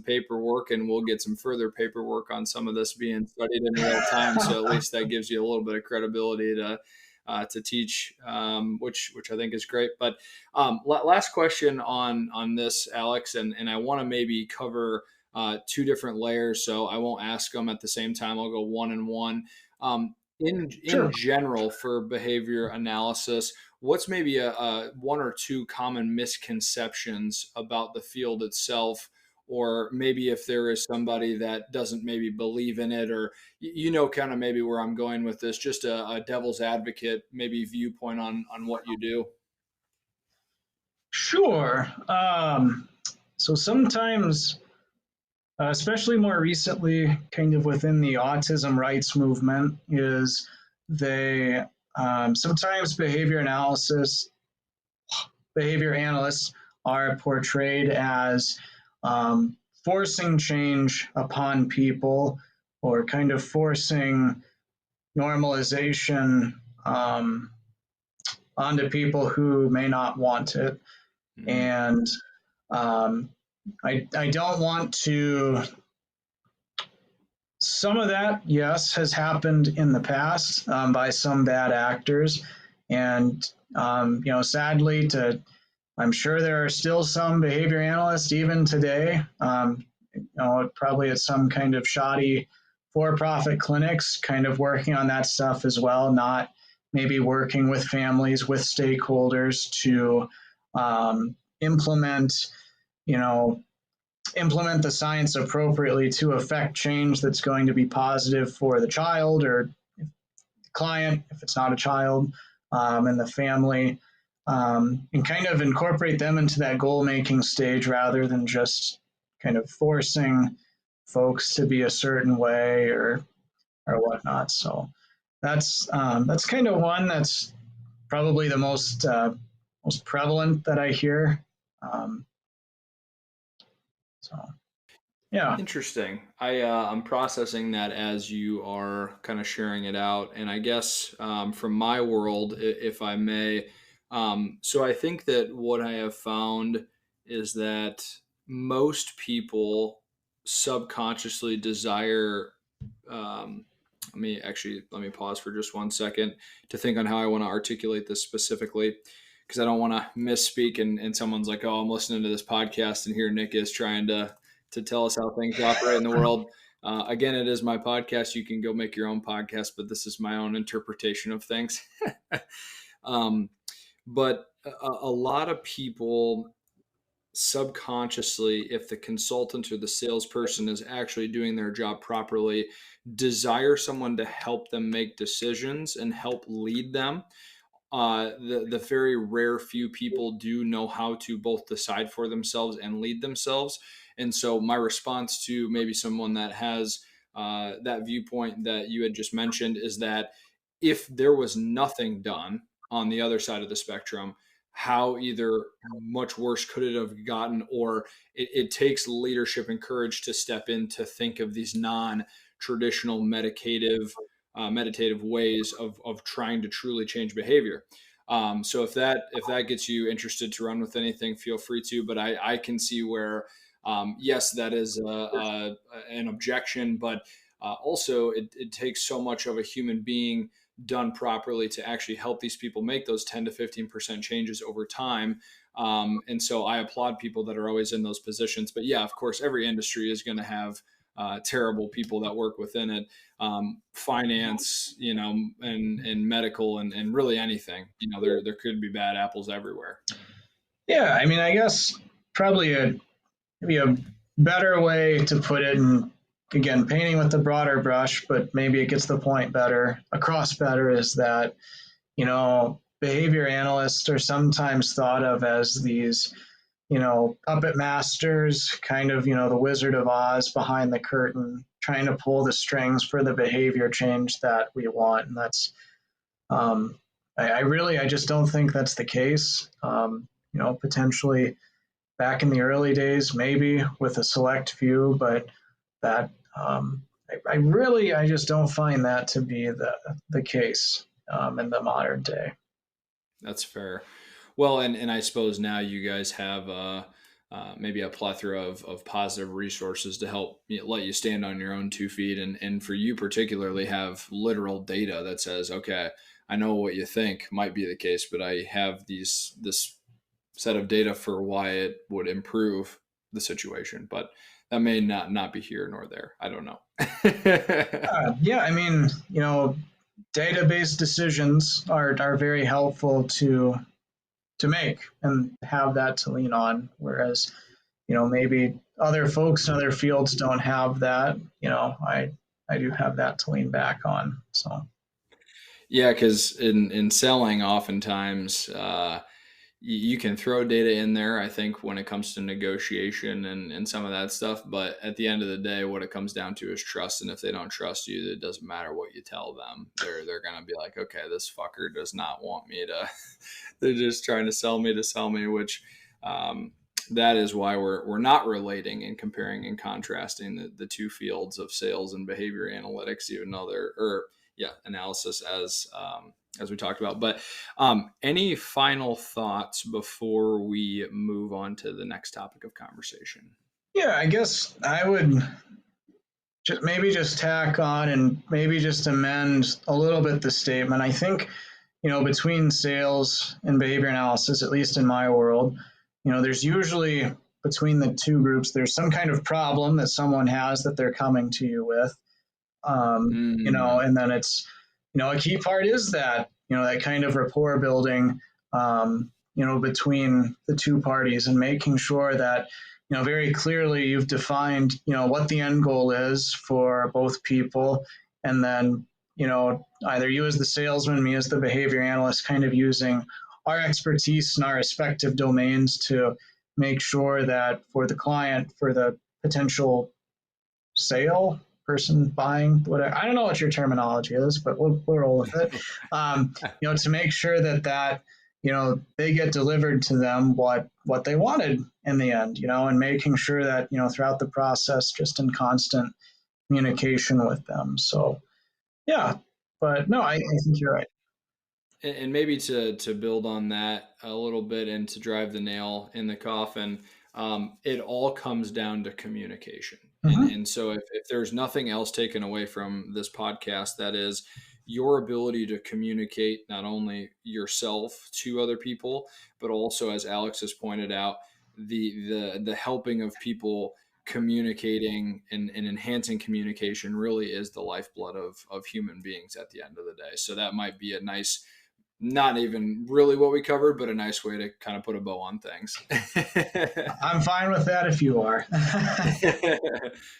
paperwork, and we'll get some further paperwork on some of this being studied in real time. So at least that gives you a little bit of credibility to teach, which I think is great. But last question on this, Alex, and I want to maybe cover two different layers, so I won't ask them at the same time. I'll go one and one. In Sure. general, for behavior analysis, what's maybe a one or two common misconceptions about the field itself? Or maybe if there is somebody that doesn't maybe believe in it, or kind of maybe where I'm going with this, just a devil's advocate maybe viewpoint on what you do. Sure. So sometimes, especially more recently, kind of within the autism rights movement, is they sometimes behavior analysts are portrayed as forcing change upon people, or kind of forcing normalization onto people who may not want it. Mm-hmm. And I don't want to. Some of that, yes, has happened in the past by some bad actors, and sadly, I'm sure there are still some behavior analysts even today. Probably at some kind of shoddy for-profit clinics, kind of working on that stuff as well, not maybe working with families, with stakeholders to implement, you know, implement the science appropriately to affect change that's going to be positive for the child or client, if it's not a child, and the family, and kind of incorporate them into that goal making stage rather than just kind of forcing folks to be a certain way or whatnot. So that's kind of one that's probably the most prevalent that I hear. Um, so yeah. Interesting. I'm processing that as you are kind of sharing it out, and I guess from my world, if I may, so I think that what I have found is that most people subconsciously desire. Um, let me pause for just 1 second to think on how I want to articulate this specifically, because I don't want to misspeak and someone's like, "Oh, I'm listening to this podcast, and here Nick is trying to tell us how things operate in the world." Again, it is my podcast. You can go make your own podcast, but this is my own interpretation of things. um, but a lot of people subconsciously, if the consultant or the salesperson is actually doing their job properly, desire someone to help them make decisions and help lead them. The very rare few people do know how to both decide for themselves and lead themselves. And so my response to maybe someone that has that viewpoint that you had just mentioned is that if there was nothing done on the other side of the spectrum, how either much worse could it have gotten, or it takes leadership and courage to step in to think of these non-traditional meditative ways of trying to truly change behavior. So if that gets you interested to run with anything, feel free to. But I can see where yes, that is an objection, but also it takes so much of a human being done properly to actually help these people make those 10 to 15% changes over time. And so I applaud people that are always in those positions. But yeah, of course, every industry is going to have terrible people that work within it. Finance, and medical, and really anything. There could be bad apples everywhere. Yeah, I mean, I guess probably maybe a better way to put it, and again, painting with the broader brush, but maybe it gets the point better across better, is that, behavior analysts are sometimes thought of as these, puppet masters, kind of, the Wizard of Oz behind the curtain, trying to pull the strings for the behavior change that we want. And that's, I just don't think that's the case. Potentially back in the early days, maybe with a select few, but that I just don't find that to be the case in the modern day. That's fair. Well, and I suppose now you guys have maybe a plethora of positive resources to help let you stand on your own 2 feet, and for you particularly have literal data that says, okay, I know what you think might be the case, but I have this set of data for why it would improve the situation. But that may not be here nor there. I don't know. Yeah, I mean, database decisions are very helpful to make and have that to lean on. Whereas, maybe other folks in other fields don't have that. I do have that to lean back on. So Yeah, because in selling, oftentimes you can throw data in there, I think, when it comes to negotiation and some of that stuff. But at the end of the day, what it comes down to is trust. And if they don't trust you, it doesn't matter what you tell them. They're gonna be like, okay, this fucker does not want me to. They're just trying to sell me, which that is why we're not relating and comparing and contrasting the two fields of sales and behavior analytics, even though they're analysis as we talked about. But any final thoughts before we move on to the next topic of conversation? Yeah, I guess I would just tack on and maybe just amend a little bit the statement. I think, between sales and behavior analysis, at least in my world, there's usually between the two groups, there's some kind of problem that someone has that they're coming to you with. And then it's, a key part is that, that kind of rapport building, between the two parties and making sure that, very clearly you've defined, what the end goal is for both people. And then, either you as the salesman, me as the behavior analyst, kind of using our expertise in our respective domains to make sure that for the client, for the potential sale, person buying, whatever, I don't know what your terminology is, but we'll roll with it. To make sure that they get delivered to them what they wanted in the end, and making sure that, throughout the process, just in constant communication with them. So, yeah, but no, I think you're right. And maybe to build on that a little bit and to drive the nail in the coffin, it all comes down to communication. Mm-hmm. And so if there's nothing else taken away from this podcast, that is your ability to communicate not only yourself to other people, but also, as Alex has pointed out, the helping of people communicating and enhancing communication really is the lifeblood of human beings at the end of the day. So that might be a nice, not even really what we covered, but a nice way to kind of put a bow on things. I'm fine with that if you are.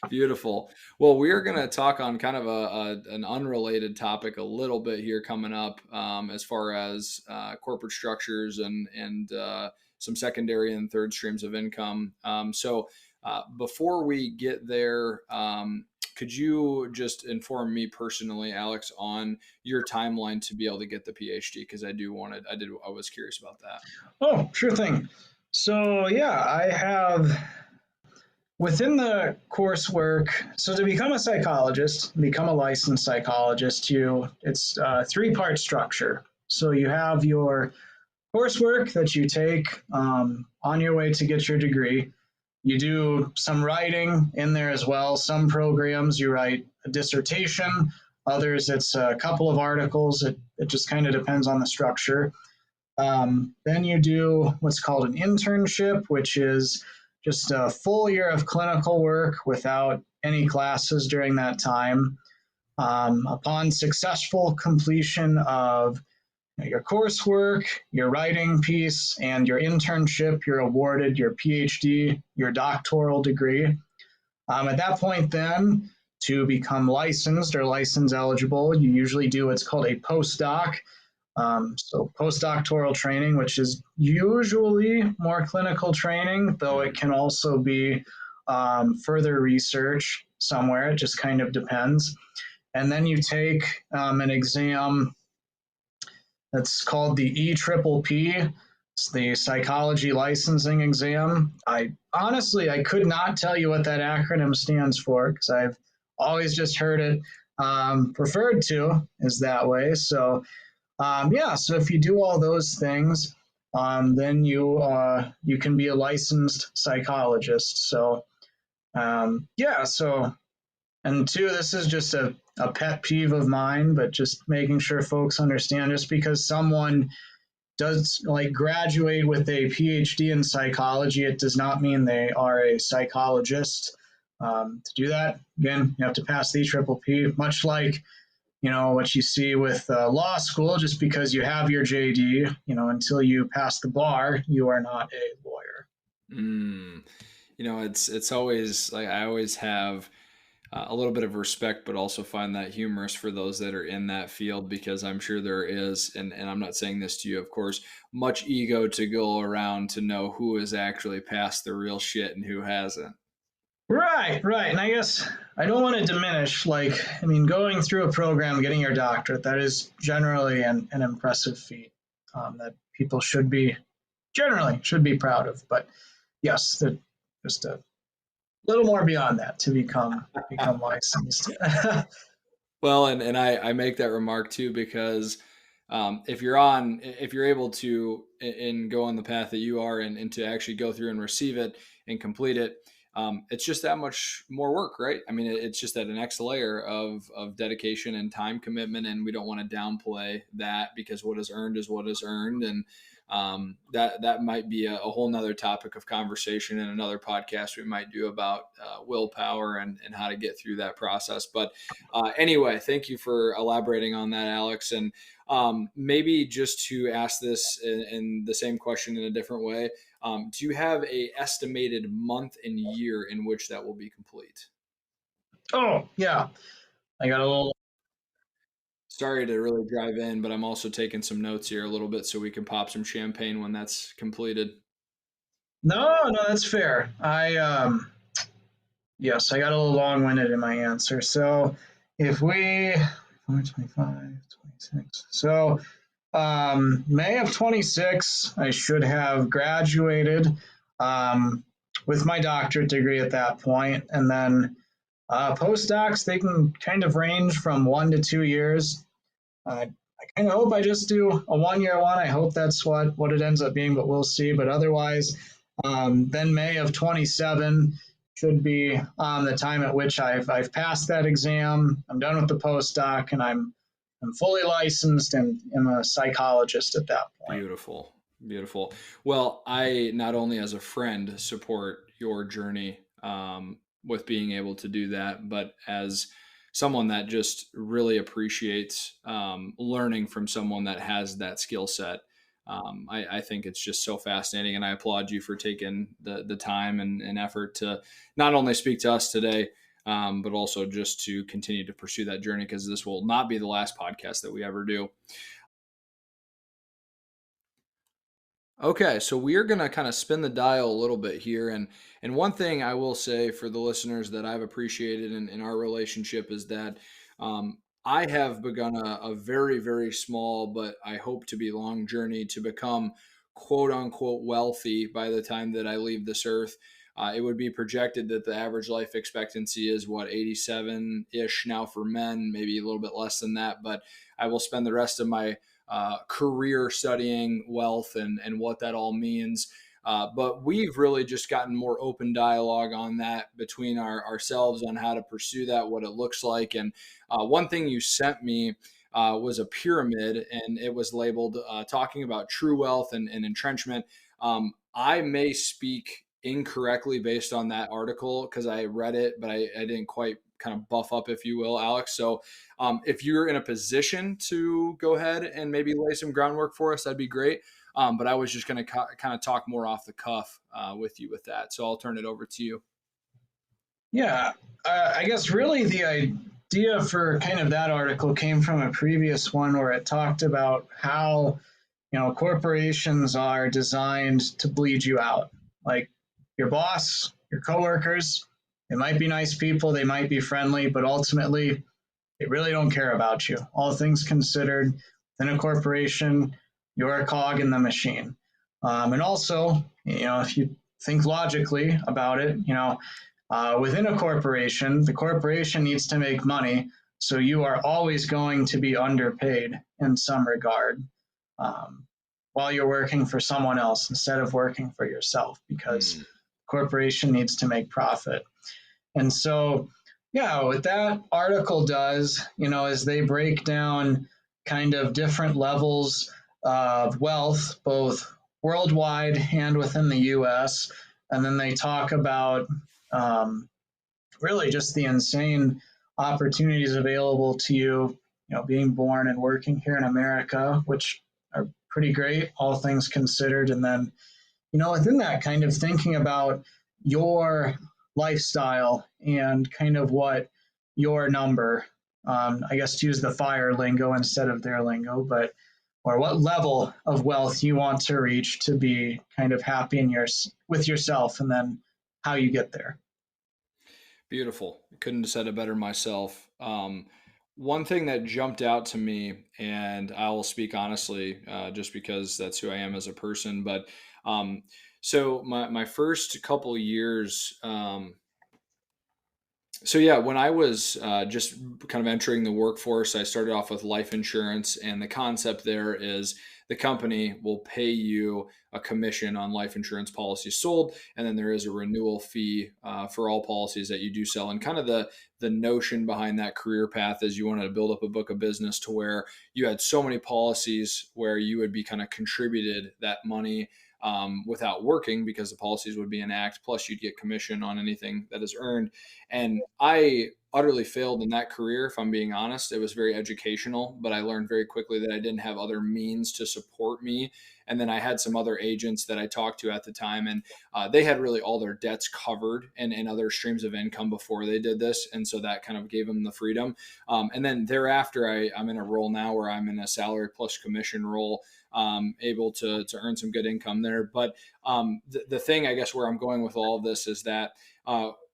Beautiful. Well, we're going to talk on kind of an unrelated topic a little bit here coming up, as far as corporate structures and some secondary and third streams of income. So before we get there, could you just inform me personally, Alex, on your timeline to be able to get the PhD? Because I was curious about that. Oh, sure thing. So yeah, I have within the coursework. So to become a psychologist, become a licensed psychologist, it's a 3-part structure. So you have your coursework that you take on your way to get your degree. You do some writing in there as well. Some programs you write a dissertation, others it's a couple of articles. It just kind of depends on the structure. Then you do what's called an internship, which is just a full year of clinical work without any classes during that time. Upon successful completion of your coursework, your writing piece, and your internship, you're awarded your PhD, your doctoral degree. At that point, then, to become licensed or license eligible, you usually do what's called a postdoc. So postdoctoral training, which is usually more clinical training, though it can also be further research somewhere. It just kind of depends. And then you take an exam that's called the EPPP. It's the psychology licensing exam. I could not tell you what that acronym stands for because I've always just heard it referred to as that way. So so if you do all those things, then you can be a licensed psychologist. So and two, this is just a pet peeve of mine, but just making sure folks understand, just because someone does graduate with a PhD in psychology, it does not mean they are a psychologist. To do that, again, you have to pass the EPPP, much like what you see with law school. Just because you have your JD, until you pass the bar, you are not a lawyer. It's always like I always have a little bit of respect, but also find that humorous for those that are in that field, because I'm sure there is, and I'm not saying this to you, of course, much ego to go around to know who has actually passed the real shit and who hasn't. Right. And I guess I don't want to diminish, going through a program, getting your doctorate, that is generally an impressive feat that people should be proud of. But yes, just a little more beyond that to become licensed. Well, and I make that remark too because if you're able to and go on the path that you are and to actually go through and receive it and complete it, it's just that much more work, right? I mean, it's just that an next layer of dedication and time commitment, and we don't want to downplay that because what is earned is what is earned, and that might be a whole nother topic of conversation in another podcast we might do about willpower and how to get through that process. But anyway, thank you for elaborating on that, Alex. And maybe just to ask this in the same question in a different way, do you have a estimated month and year in which that will be complete? Oh yeah, I got a little. Sorry to really drive in, but I'm also taking some notes here a little bit so we can pop some champagne when that's completed. No, that's fair. Yes, I got a little long-winded in my answer. So if we 25, 26. So May of 26, I should have graduated with my doctorate degree at that point, and then postdocs, they can kind of range from 1 to 2 years. I kind of hope I just do a 1 year one. I hope that's what it ends up being, but we'll see. But otherwise, then May of 27 should be the time at which I've passed that exam. I'm done with the postdoc, and I'm fully licensed and am a psychologist at that point. Beautiful. Beautiful. Well, I not only as a friend support your journey with being able to do that, but as someone that just really appreciates learning from someone that has that skill set. I think it's just so fascinating, and I applaud you for taking the time and effort to not only speak to us today, but also just to continue to pursue that journey because this will not be the last podcast that we ever do. Okay, so we are going to kind of spin the dial a little bit here, and one thing I will say for the listeners that I've appreciated in our relationship is that I have begun a very very small but I hope to be long journey to become quote unquote wealthy by the time that I leave this earth. It would be projected that the average life expectancy is what 87 ish now for men, maybe a little bit less than that, but I will spend the rest of my career studying wealth and what that all means. But we've really just gotten more open dialogue on that between ourselves on how to pursue that, what it looks like. And one thing you sent me was a pyramid, and it was labeled talking about true wealth and entrenchment. I may speak incorrectly based on that article because I read it, but I didn't quite kind of buff up, if you will, Alex. So if you're in a position to go ahead and maybe lay some groundwork for us, that'd be great. But I was just going to kind of talk more off the cuff with you with that. So I'll turn it over to you. Yeah, I guess really the idea for kind of that article came from a previous one where it talked about how corporations are designed to bleed you out. Like your boss, your coworkers, they might be nice people, they might be friendly, but ultimately they really don't care about you. All things considered, within a corporation, you're a cog in the machine. And also, if you think logically about it, within a corporation, the corporation needs to make money, so you are always going to be underpaid in some regard while you're working for someone else instead of working for yourself because the corporation needs to make profit. And so, yeah, what that article does, is they break down kind of different levels of wealth, both worldwide and within the US. And then they talk about really just the insane opportunities available to you, being born and working here in America, which are pretty great, all things considered. And then, within that, kind of thinking about your lifestyle and kind of what your number, I guess to use the fire lingo instead of their lingo, but or what level of wealth you want to reach to be kind of happy with yourself, and then how you get there. Beautiful. Couldn't have said it better myself. One thing that jumped out to me, and I will speak honestly, just because that's who I am as a person, but So my first couple years, so yeah, when I was just kind of entering the workforce, I started off with life insurance, and the concept there is the company will pay you a commission on life insurance policies sold, and then there is a renewal fee for all policies that you do sell. And kind of the notion behind that career path is you wanted to build up a book of business to where you had so many policies where you would be kind of contributed that money without working because the policies would be in act. Plus, you'd get commission on anything that is earned. And I utterly failed in that career, if I'm being honest. It was very educational, but I learned very quickly that I didn't have other means to support me. And then I had some other agents that I talked to at the time, and they had really all their debts covered and other streams of income before they did this. And so that kind of gave them the freedom. And then thereafter, I'm in a role now where I'm in a salary plus commission role, able to earn some good income there. But the thing, I guess, where I'm going with all of this is that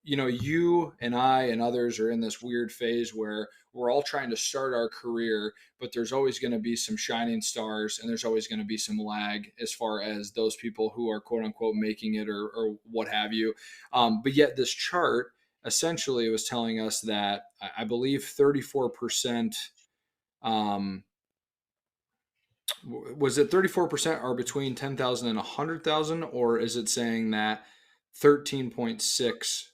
you and I and others are in this weird phase where we're all trying to start our career, but there's always going to be some shining stars and there's always going to be some lag as far as those people who are quote unquote making it or what have you. But yet this chart essentially was telling us that I believe 34%, was it 34% are between 10,000 and 100,000, or is it saying that 13.6%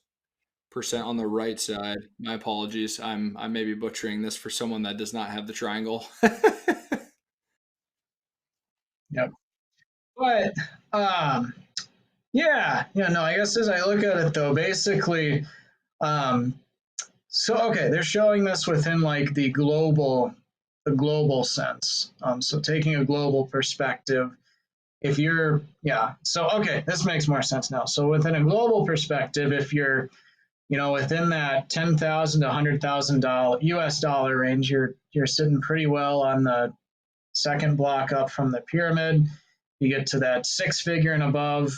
on the right side? My apologies. I may be butchering this for someone that does not have the triangle. Yep. But yeah, no, I guess as I look at it though, basically, um, so okay, they're showing this within like the global sense. So taking a global perspective, if you're yeah, so okay, this makes more sense now. So within a global perspective, if you're within that 10,000 to $100,000 US dollar range, you're sitting pretty well on the second block up from the pyramid. You get to that six figure and above,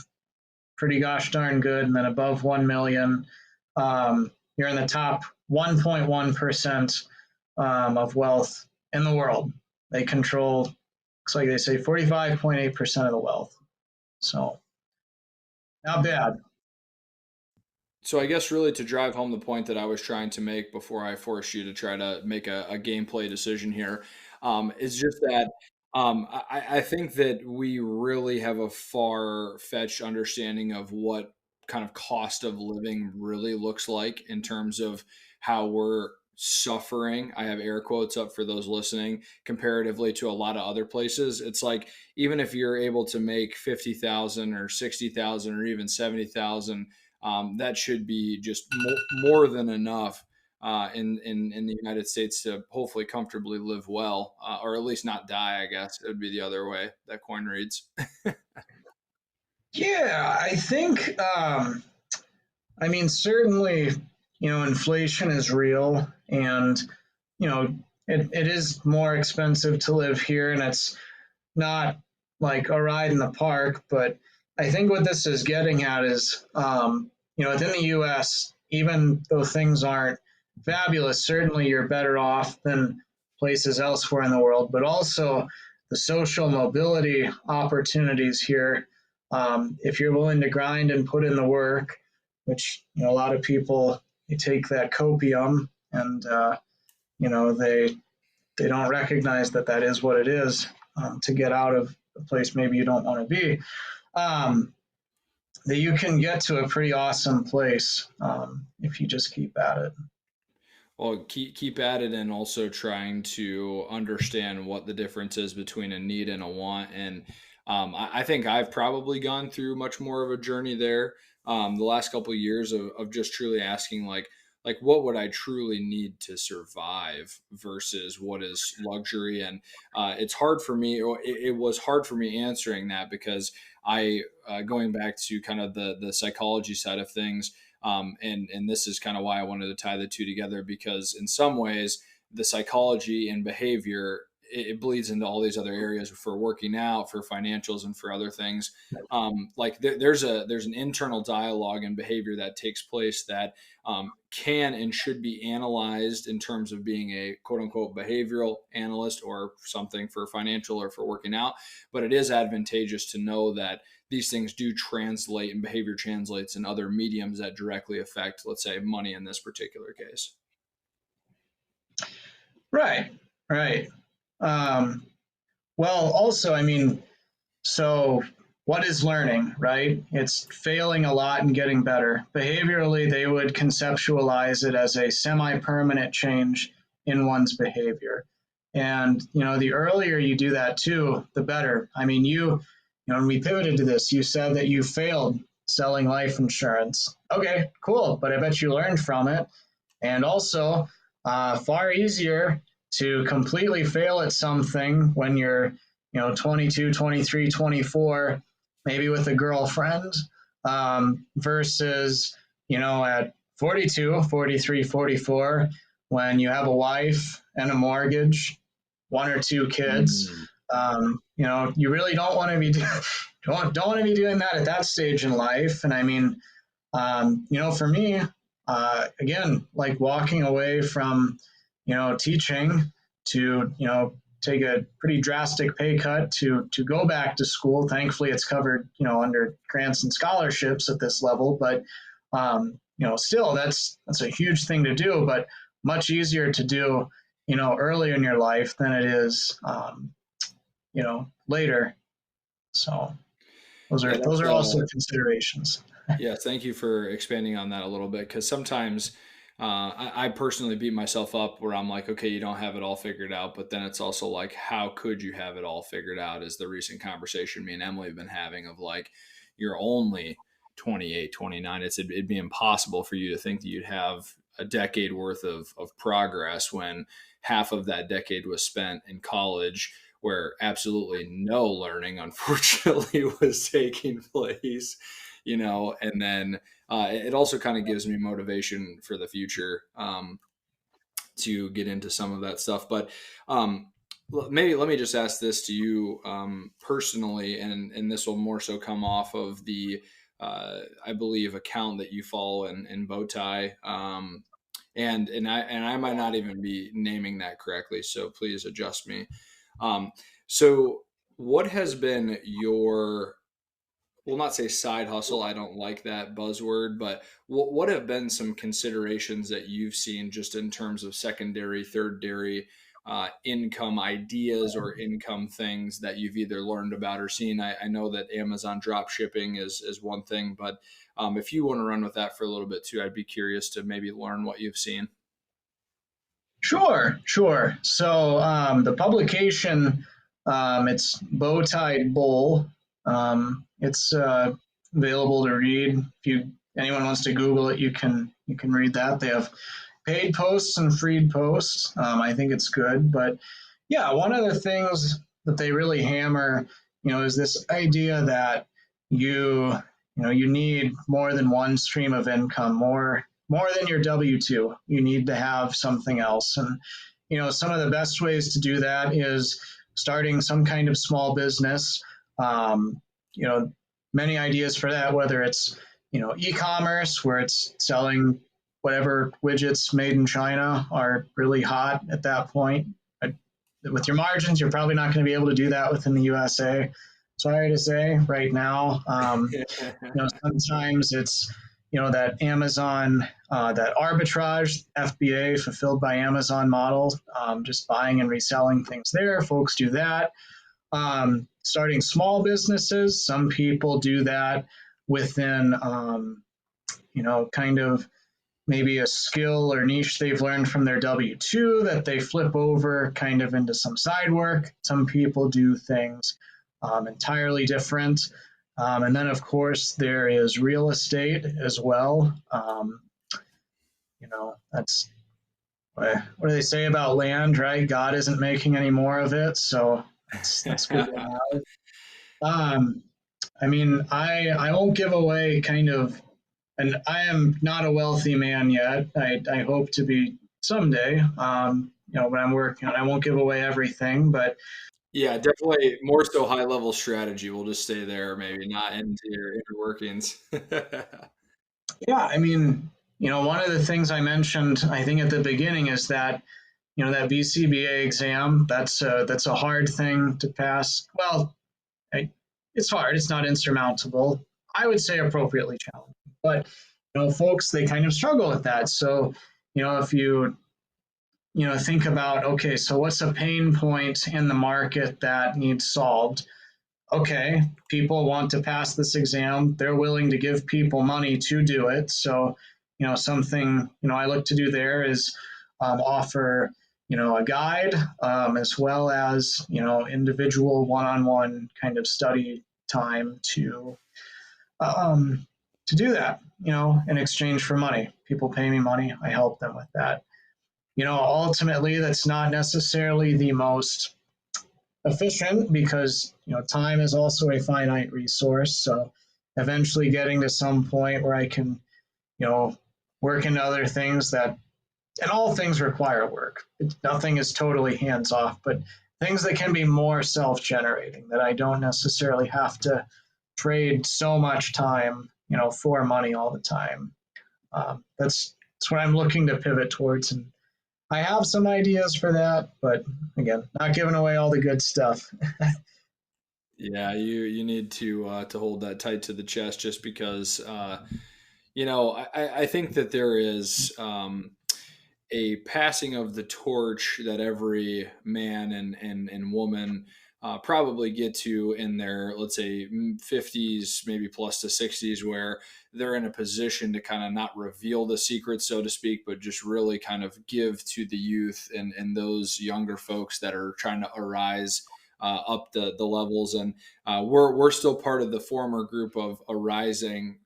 pretty gosh darn good, and then above 1 million, you're in the top 1.1% of wealth in the world. They control, looks like they say 45.8% of the wealth. So not bad. So I guess really to drive home the point that I was trying to make before I forced you to try to make a gameplay decision here, is just that I think that we really have a far-fetched understanding of what kind of cost of living really looks like in terms of how we're suffering. I have air quotes up for those listening comparatively to a lot of other places. It's like even if you're able to make 50,000 or 60,000 or even 70,000, that should be just more than enough in the United States to hopefully comfortably live well, or at least not die. I guess it would be the other way that coin reads. Yeah, I think, I mean, certainly, inflation is real and, it is more expensive to live here and it's not like a ride in the park. But I think what this is getting at is, within the US, even though things aren't fabulous, certainly you're better off than places elsewhere in the world, but also the social mobility opportunities here. If you're willing to grind and put in the work, which a lot of people they take that copium and they don't recognize that that is what it is to get out of the place maybe you don't want to be. Um, that you can get to a pretty awesome place if you just keep at it. Well, keep at it, and also trying to understand what the difference is between a need and a want. And I think I've probably gone through much more of a journey there the last couple of years of just truly asking like what would I truly need to survive versus what is luxury. And it's hard for me, or it was hard for me answering that because I going back to kind of the psychology side of things. And this is kind of why I wanted to tie the two together, because in some ways the psychology and behavior it bleeds into all these other areas for working out, for financials, and for other things. Like there's an internal dialogue and behavior that takes place that can and should be analyzed in terms of being a quote unquote behavioral analyst or something for financial or for working out. But it is advantageous to know that these things do translate and behavior translates in other mediums that directly affect, let's say, money in this particular case. Right, right. Well, also, I mean, so what is learning, right? It's failing a lot and getting better. Behaviorally, they would conceptualize it as a semi-permanent change in one's behavior. And, the earlier you do that too, the better. I mean, when we pivoted to this, you said that you failed selling life insurance. Okay, cool. But I bet you learned from it. And also, far easier to completely fail at something when you're 22, 23, 24, maybe with a girlfriend, versus at 42, 43, 44, when you have a wife and a mortgage, one or two kids. You really don't want to be don't want to be doing that at that stage in life. And I mean, for me, again, like walking away from teaching to take a pretty drastic pay cut to go back to school. Thankfully, it's covered under grants and scholarships at this level, but still that's a huge thing to do, but much easier to do earlier in your life than it is later. So those are also considerations. Yeah, thank you for expanding on that a little bit, because sometimes I personally beat myself up where I'm like, okay, you don't have it all figured out, but then it's also like, how could you have it all figured out? Is the recent conversation me and Emily have been having of like, you're only 28, 29. It'd be impossible for you to think that you'd have a decade worth of progress when half of that decade was spent in college, where absolutely no learning, unfortunately, was taking place, and then it also kind of gives me motivation for the future to get into some of that stuff. But maybe let me just ask this to you personally, and this will more so come off of the, I believe, account that you follow in Bowtie. And I might not even be naming that correctly, so please adjust me. So what has been your, will not say side hustle, I don't like that buzzword, but what have been some considerations that you've seen just in terms of secondary, thirdary income ideas or income things that you've either learned about or seen? I know that Amazon drop shipping is one thing, but if you want to run with that for a little bit too, I'd be curious to maybe learn what you've seen. Sure. So the publication, it's Bowtie Bowl. It's available to read. If anyone wants to Google it, you can read that. They have paid posts and free posts. I think it's good. But yeah, one of the things that they really hammer, is this idea that you need more than one stream of income, more than your W-2. You need to have something else. And, some of the best ways to do that is starting some kind of small business. Many ideas for that, whether it's, e-commerce, where it's selling whatever widgets made in China are really hot at that point. With your margins, you're probably not going to be able to do that within the USA. Sorry to say right now. Sometimes it's, that Amazon, that arbitrage, FBA, fulfilled by Amazon model, just buying and reselling things there. Folks do that. Starting small businesses, some people do that within, kind of maybe a skill or niche they've learned from their W-2 that they flip over kind of into some side work. Some people do things entirely different. And then, of course, there is real estate as well. That's what do they say about land, right? God isn't making any more of it, so that's good to have. I mean, I won't give away kind of, and I am not a wealthy man yet. I hope to be someday. But I'm working on. I won't give away everything, but yeah, definitely more so high level strategy. We'll just stay there, maybe not into your inner workings. yeah, I mean, one of the things I mentioned, I think at the beginning, is that that BCBA exam. That's a hard thing to pass. Well, it's hard. It's not insurmountable. I would say appropriately challenging. But folks, they kind of struggle with that. So, if you think about, okay, so what's a pain point in the market that needs solved? Okay, people want to pass this exam. They're willing to give people money to do it. So, something, I look to do there is offer, a guide, as well as, individual one-on-one kind of study time to do that, in exchange for money. People pay me money. I help them with that. Ultimately, that's not necessarily the most efficient because time is also a finite resource. So eventually getting to some point where I can work into other things that, and all things require work. Nothing is totally hands off, but things that can be more self-generating, that I don't necessarily have to trade so much time for money all the time. That's what I'm looking to pivot towards, and I have some ideas for that, but again, not giving away all the good stuff. Yeah, you need to hold that tight to the chest, just because I think that there is a passing of the torch that every man and woman probably get to in their, let's say, 50s, maybe plus to 60s, where they're in a position to kind of not reveal the secret, so to speak, but just really kind of give to the youth and those younger folks that are trying to arise up the levels. And we're still part of the former group of arising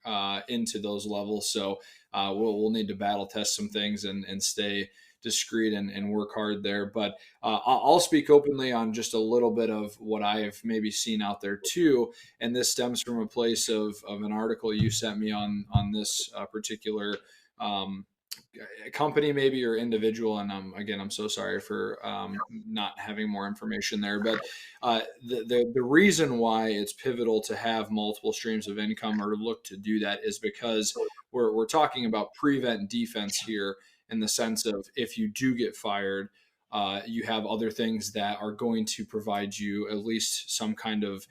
into those levels. So we'll need to battle test some things and stay discreet and work hard there. But I'll speak openly on just a little bit of what I've maybe seen out there too. And this stems from a place of an article you sent me on this particular company maybe, or individual. And again, I'm so sorry for not having more information there, but the reason why it's pivotal to have multiple streams of income, or look to do that, is because we're talking about prevent defense here, in the sense of, if you do get fired, you have other things that are going to provide you at least some kind of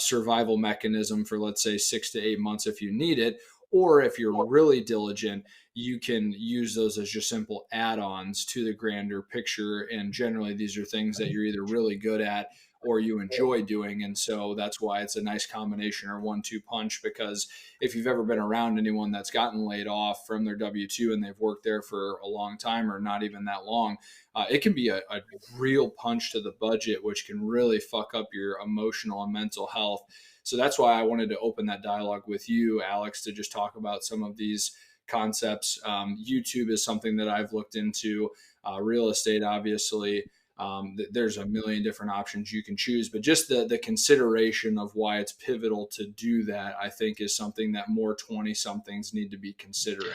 survival mechanism for, let's say, 6 to 8 months if you need it. Or if you're really diligent, you can use those as just simple add-ons to the grander picture. And generally, these are things that you're either really good at or you enjoy doing. And so that's why it's a nice combination, or 1-2 punch, because if you've ever been around anyone that's gotten laid off from their W-2 and they've worked there for a long time, or not even that long, it can be a real punch to the budget, which can really fuck up your emotional and mental health. So that's why I wanted to open that dialogue with you, Alex, to just talk about some of these concepts. YouTube is something that I've looked into, real estate, obviously. There's a million different options you can choose, but just the consideration of why it's pivotal to do that, I think, is something that more 20-somethings need to be considering.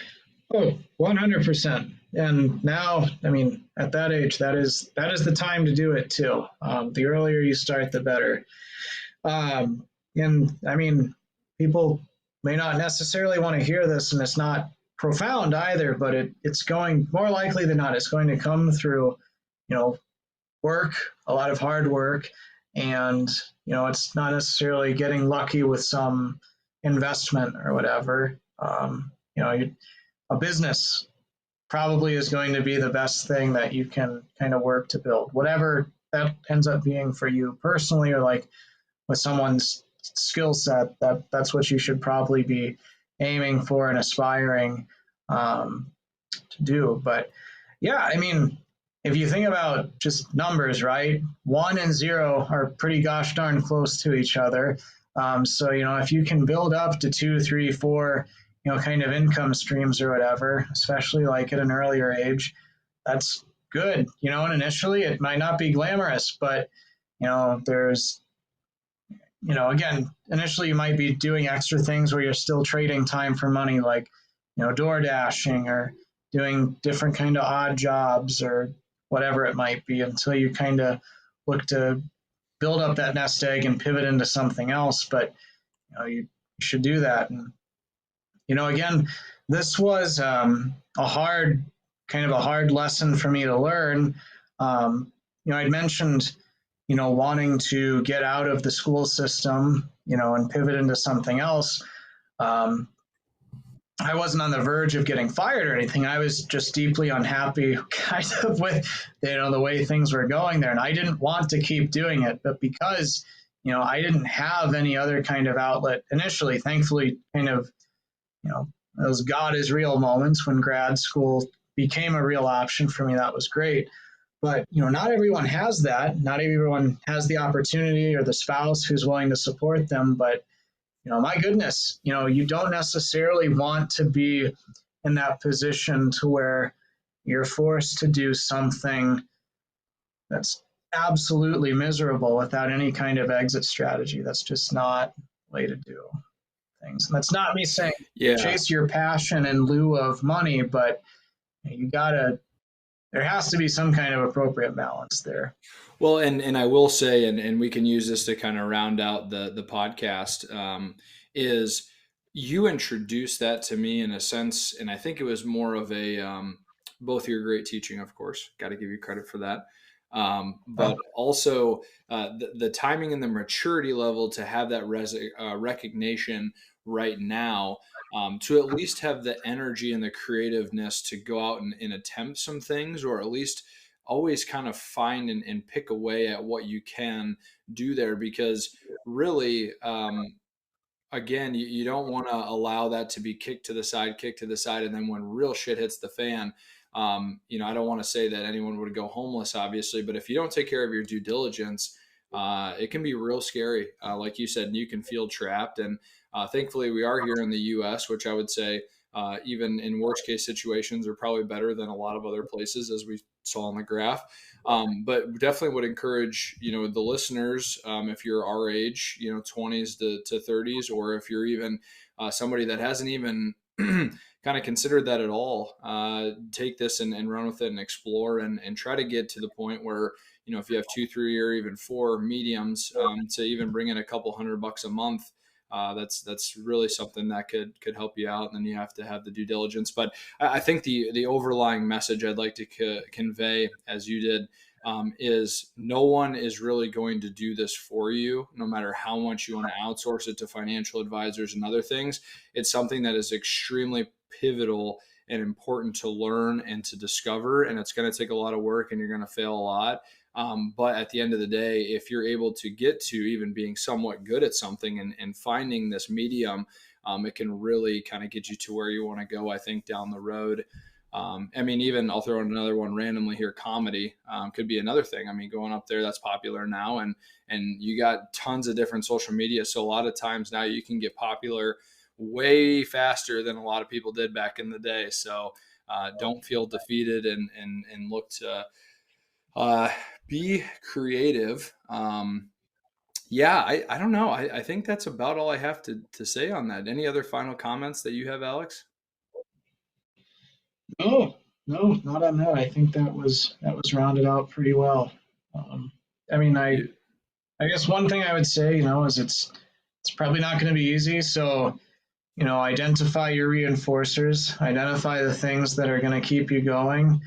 Oh, 100%. And now, I mean, at that age, that is the time to do it too. The earlier you start, the better. And I mean, people may not necessarily want to hear this, and it's not profound either, but it's going, more likely than not, it's going to come through, work, a lot of hard work. And, it's not necessarily getting lucky with some investment or whatever. A business probably is going to be the best thing that you can kind of work to build, whatever that ends up being for you personally, or like with someone's skill set. That's what you should probably be aiming for and aspiring to do. But yeah, I mean, if you think about just numbers, right? 1 and 0 are pretty gosh darn close to each other. So, if you can build up to 2, 3, 4, kind of income streams or whatever, especially like at an earlier age, that's good. And initially it might not be glamorous, but, there's, again, initially you might be doing extra things where you're still trading time for money, like, door dashing or doing different kind of odd jobs or whatever it might be, until you kind of look to build up that nest egg and pivot into something else. But, you should do that. And, again, this was a hard lesson for me to learn. I'd mentioned, wanting to get out of the school system, and pivot into something else. I wasn't on the verge of getting fired or anything. I was just deeply unhappy kind of with, the way things were going there. And I didn't want to keep doing it, but because, I didn't have any other kind of outlet initially, thankfully, kind of, those God is real moments when grad school became a real option for me. That was great. But, not everyone has that. Not everyone has the opportunity or the spouse who's willing to support them. But, my goodness, you don't necessarily want to be in that position to where you're forced to do something that's absolutely miserable without any kind of exit strategy. That's just not the way to do things. And that's not me saying Yeah. chase your passion in lieu of money, but there has to be some kind of appropriate balance there. Well, and I will say, and we can use this to kind of round out the podcast, is you introduced that to me in a sense, and I think it was more of a both your great teaching, of course, got to give you credit for that, but also the timing and the maturity level to have that recognition right now, to at least have the energy and the creativeness to go out and attempt some things, or at least always kind of find and pick away at what you can do there, because really, again, you don't want to allow that to be kicked to the side, and then when real shit hits the fan, I don't want to say that anyone would go homeless, obviously, but if you don't take care of your due diligence, it can be real scary. Like you said, you can feel trapped. And thankfully, we are here in the U.S., which I would say, even in worst case situations, are probably better than a lot of other places, as we saw on the graph. But definitely would encourage, the listeners, if you're our age, 20s to 30s, or if you're even somebody that hasn't even kind of considered that at all, take this and run with it and explore and try to get to the point where, if you have 2, 3, or even 4 mediums, to even bring in a couple $100 a month, that's really something that could help you out. And then you have to have the due diligence. But I think the overlying message I'd like to convey, as you did, is no one is really going to do this for you, no matter how much you want to outsource it to financial advisors and other things. It's something that is extremely pivotal and important to learn and to discover. And it's going to take a lot of work, and you're going to fail a lot. But at the end of the day, if you're able to get to even being somewhat good at something and finding this medium, it can really kind of get you to where you want to go, I think, down the road. Even I'll throw in another one randomly here. Comedy could be another thing. Going up there, that's popular now, and you got tons of different social media. So a lot of times now you can get popular way faster than a lot of people did back in the day. So don't feel defeated and look to be creative. I don't know. I think that's about all I have to say on that. Any other final comments that you have, Alex? No, not on that. I think that was rounded out pretty well. I guess one thing I would say, is it's probably not going to be easy. So, identify your reinforcers, identify the things that are going to keep you going,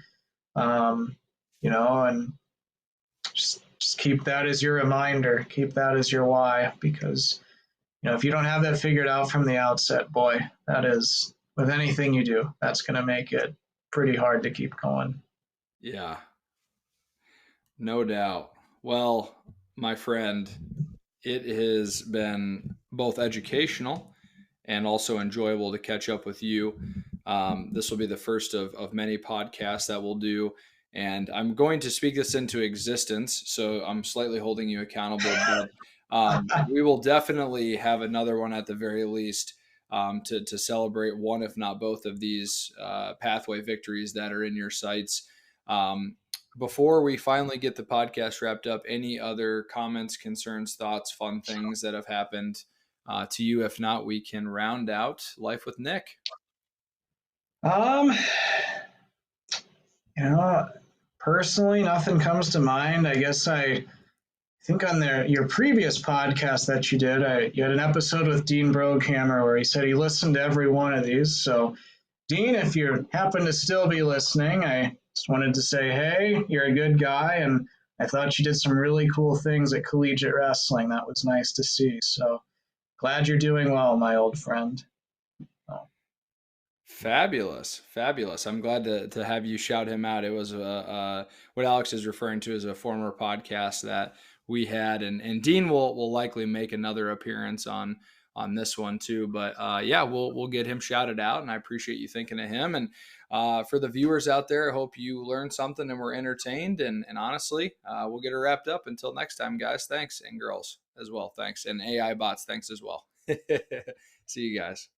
and just keep that as your reminder, keep that as your why, because, if you don't have that figured out from the outset, boy, that is, with anything you do, that's going to make it pretty hard to keep going. Yeah, no doubt. Well, my friend, it has been both educational and also enjoyable to catch up with you. This will be the first of many podcasts that we'll do. And I'm going to speak this into existence, so I'm slightly holding you accountable. But we will definitely have another one at the very least, to celebrate one, if not both, of these pathway victories that are in your sights. Before we finally get the podcast wrapped up, any other comments, concerns, thoughts, fun things that have happened to you? If not, we can round out Life with Nick. Personally, nothing comes to mind. I guess I think on your previous podcast that you did, you had an episode with Dean Broghammer where he said he listened to every one of these. So, Dean, if you happen to still be listening, I just wanted to say, hey, you're a good guy, and I thought you did some really cool things at collegiate wrestling. That was nice to see. So, Glad you're doing well, my old friend. Oh, Fabulous, fabulous. I'm glad to have you shout him out. It was what Alex is referring to as a former podcast that we had, and Dean will likely make another appearance on this one too. But yeah, we'll get him shouted out, and I appreciate you thinking of him. And for the viewers out there, I hope you learned something and were entertained. And honestly, we'll get it wrapped up. Until next time, guys. Thanks, and girls as well. Thanks, and AI bots. Thanks as well. See you guys.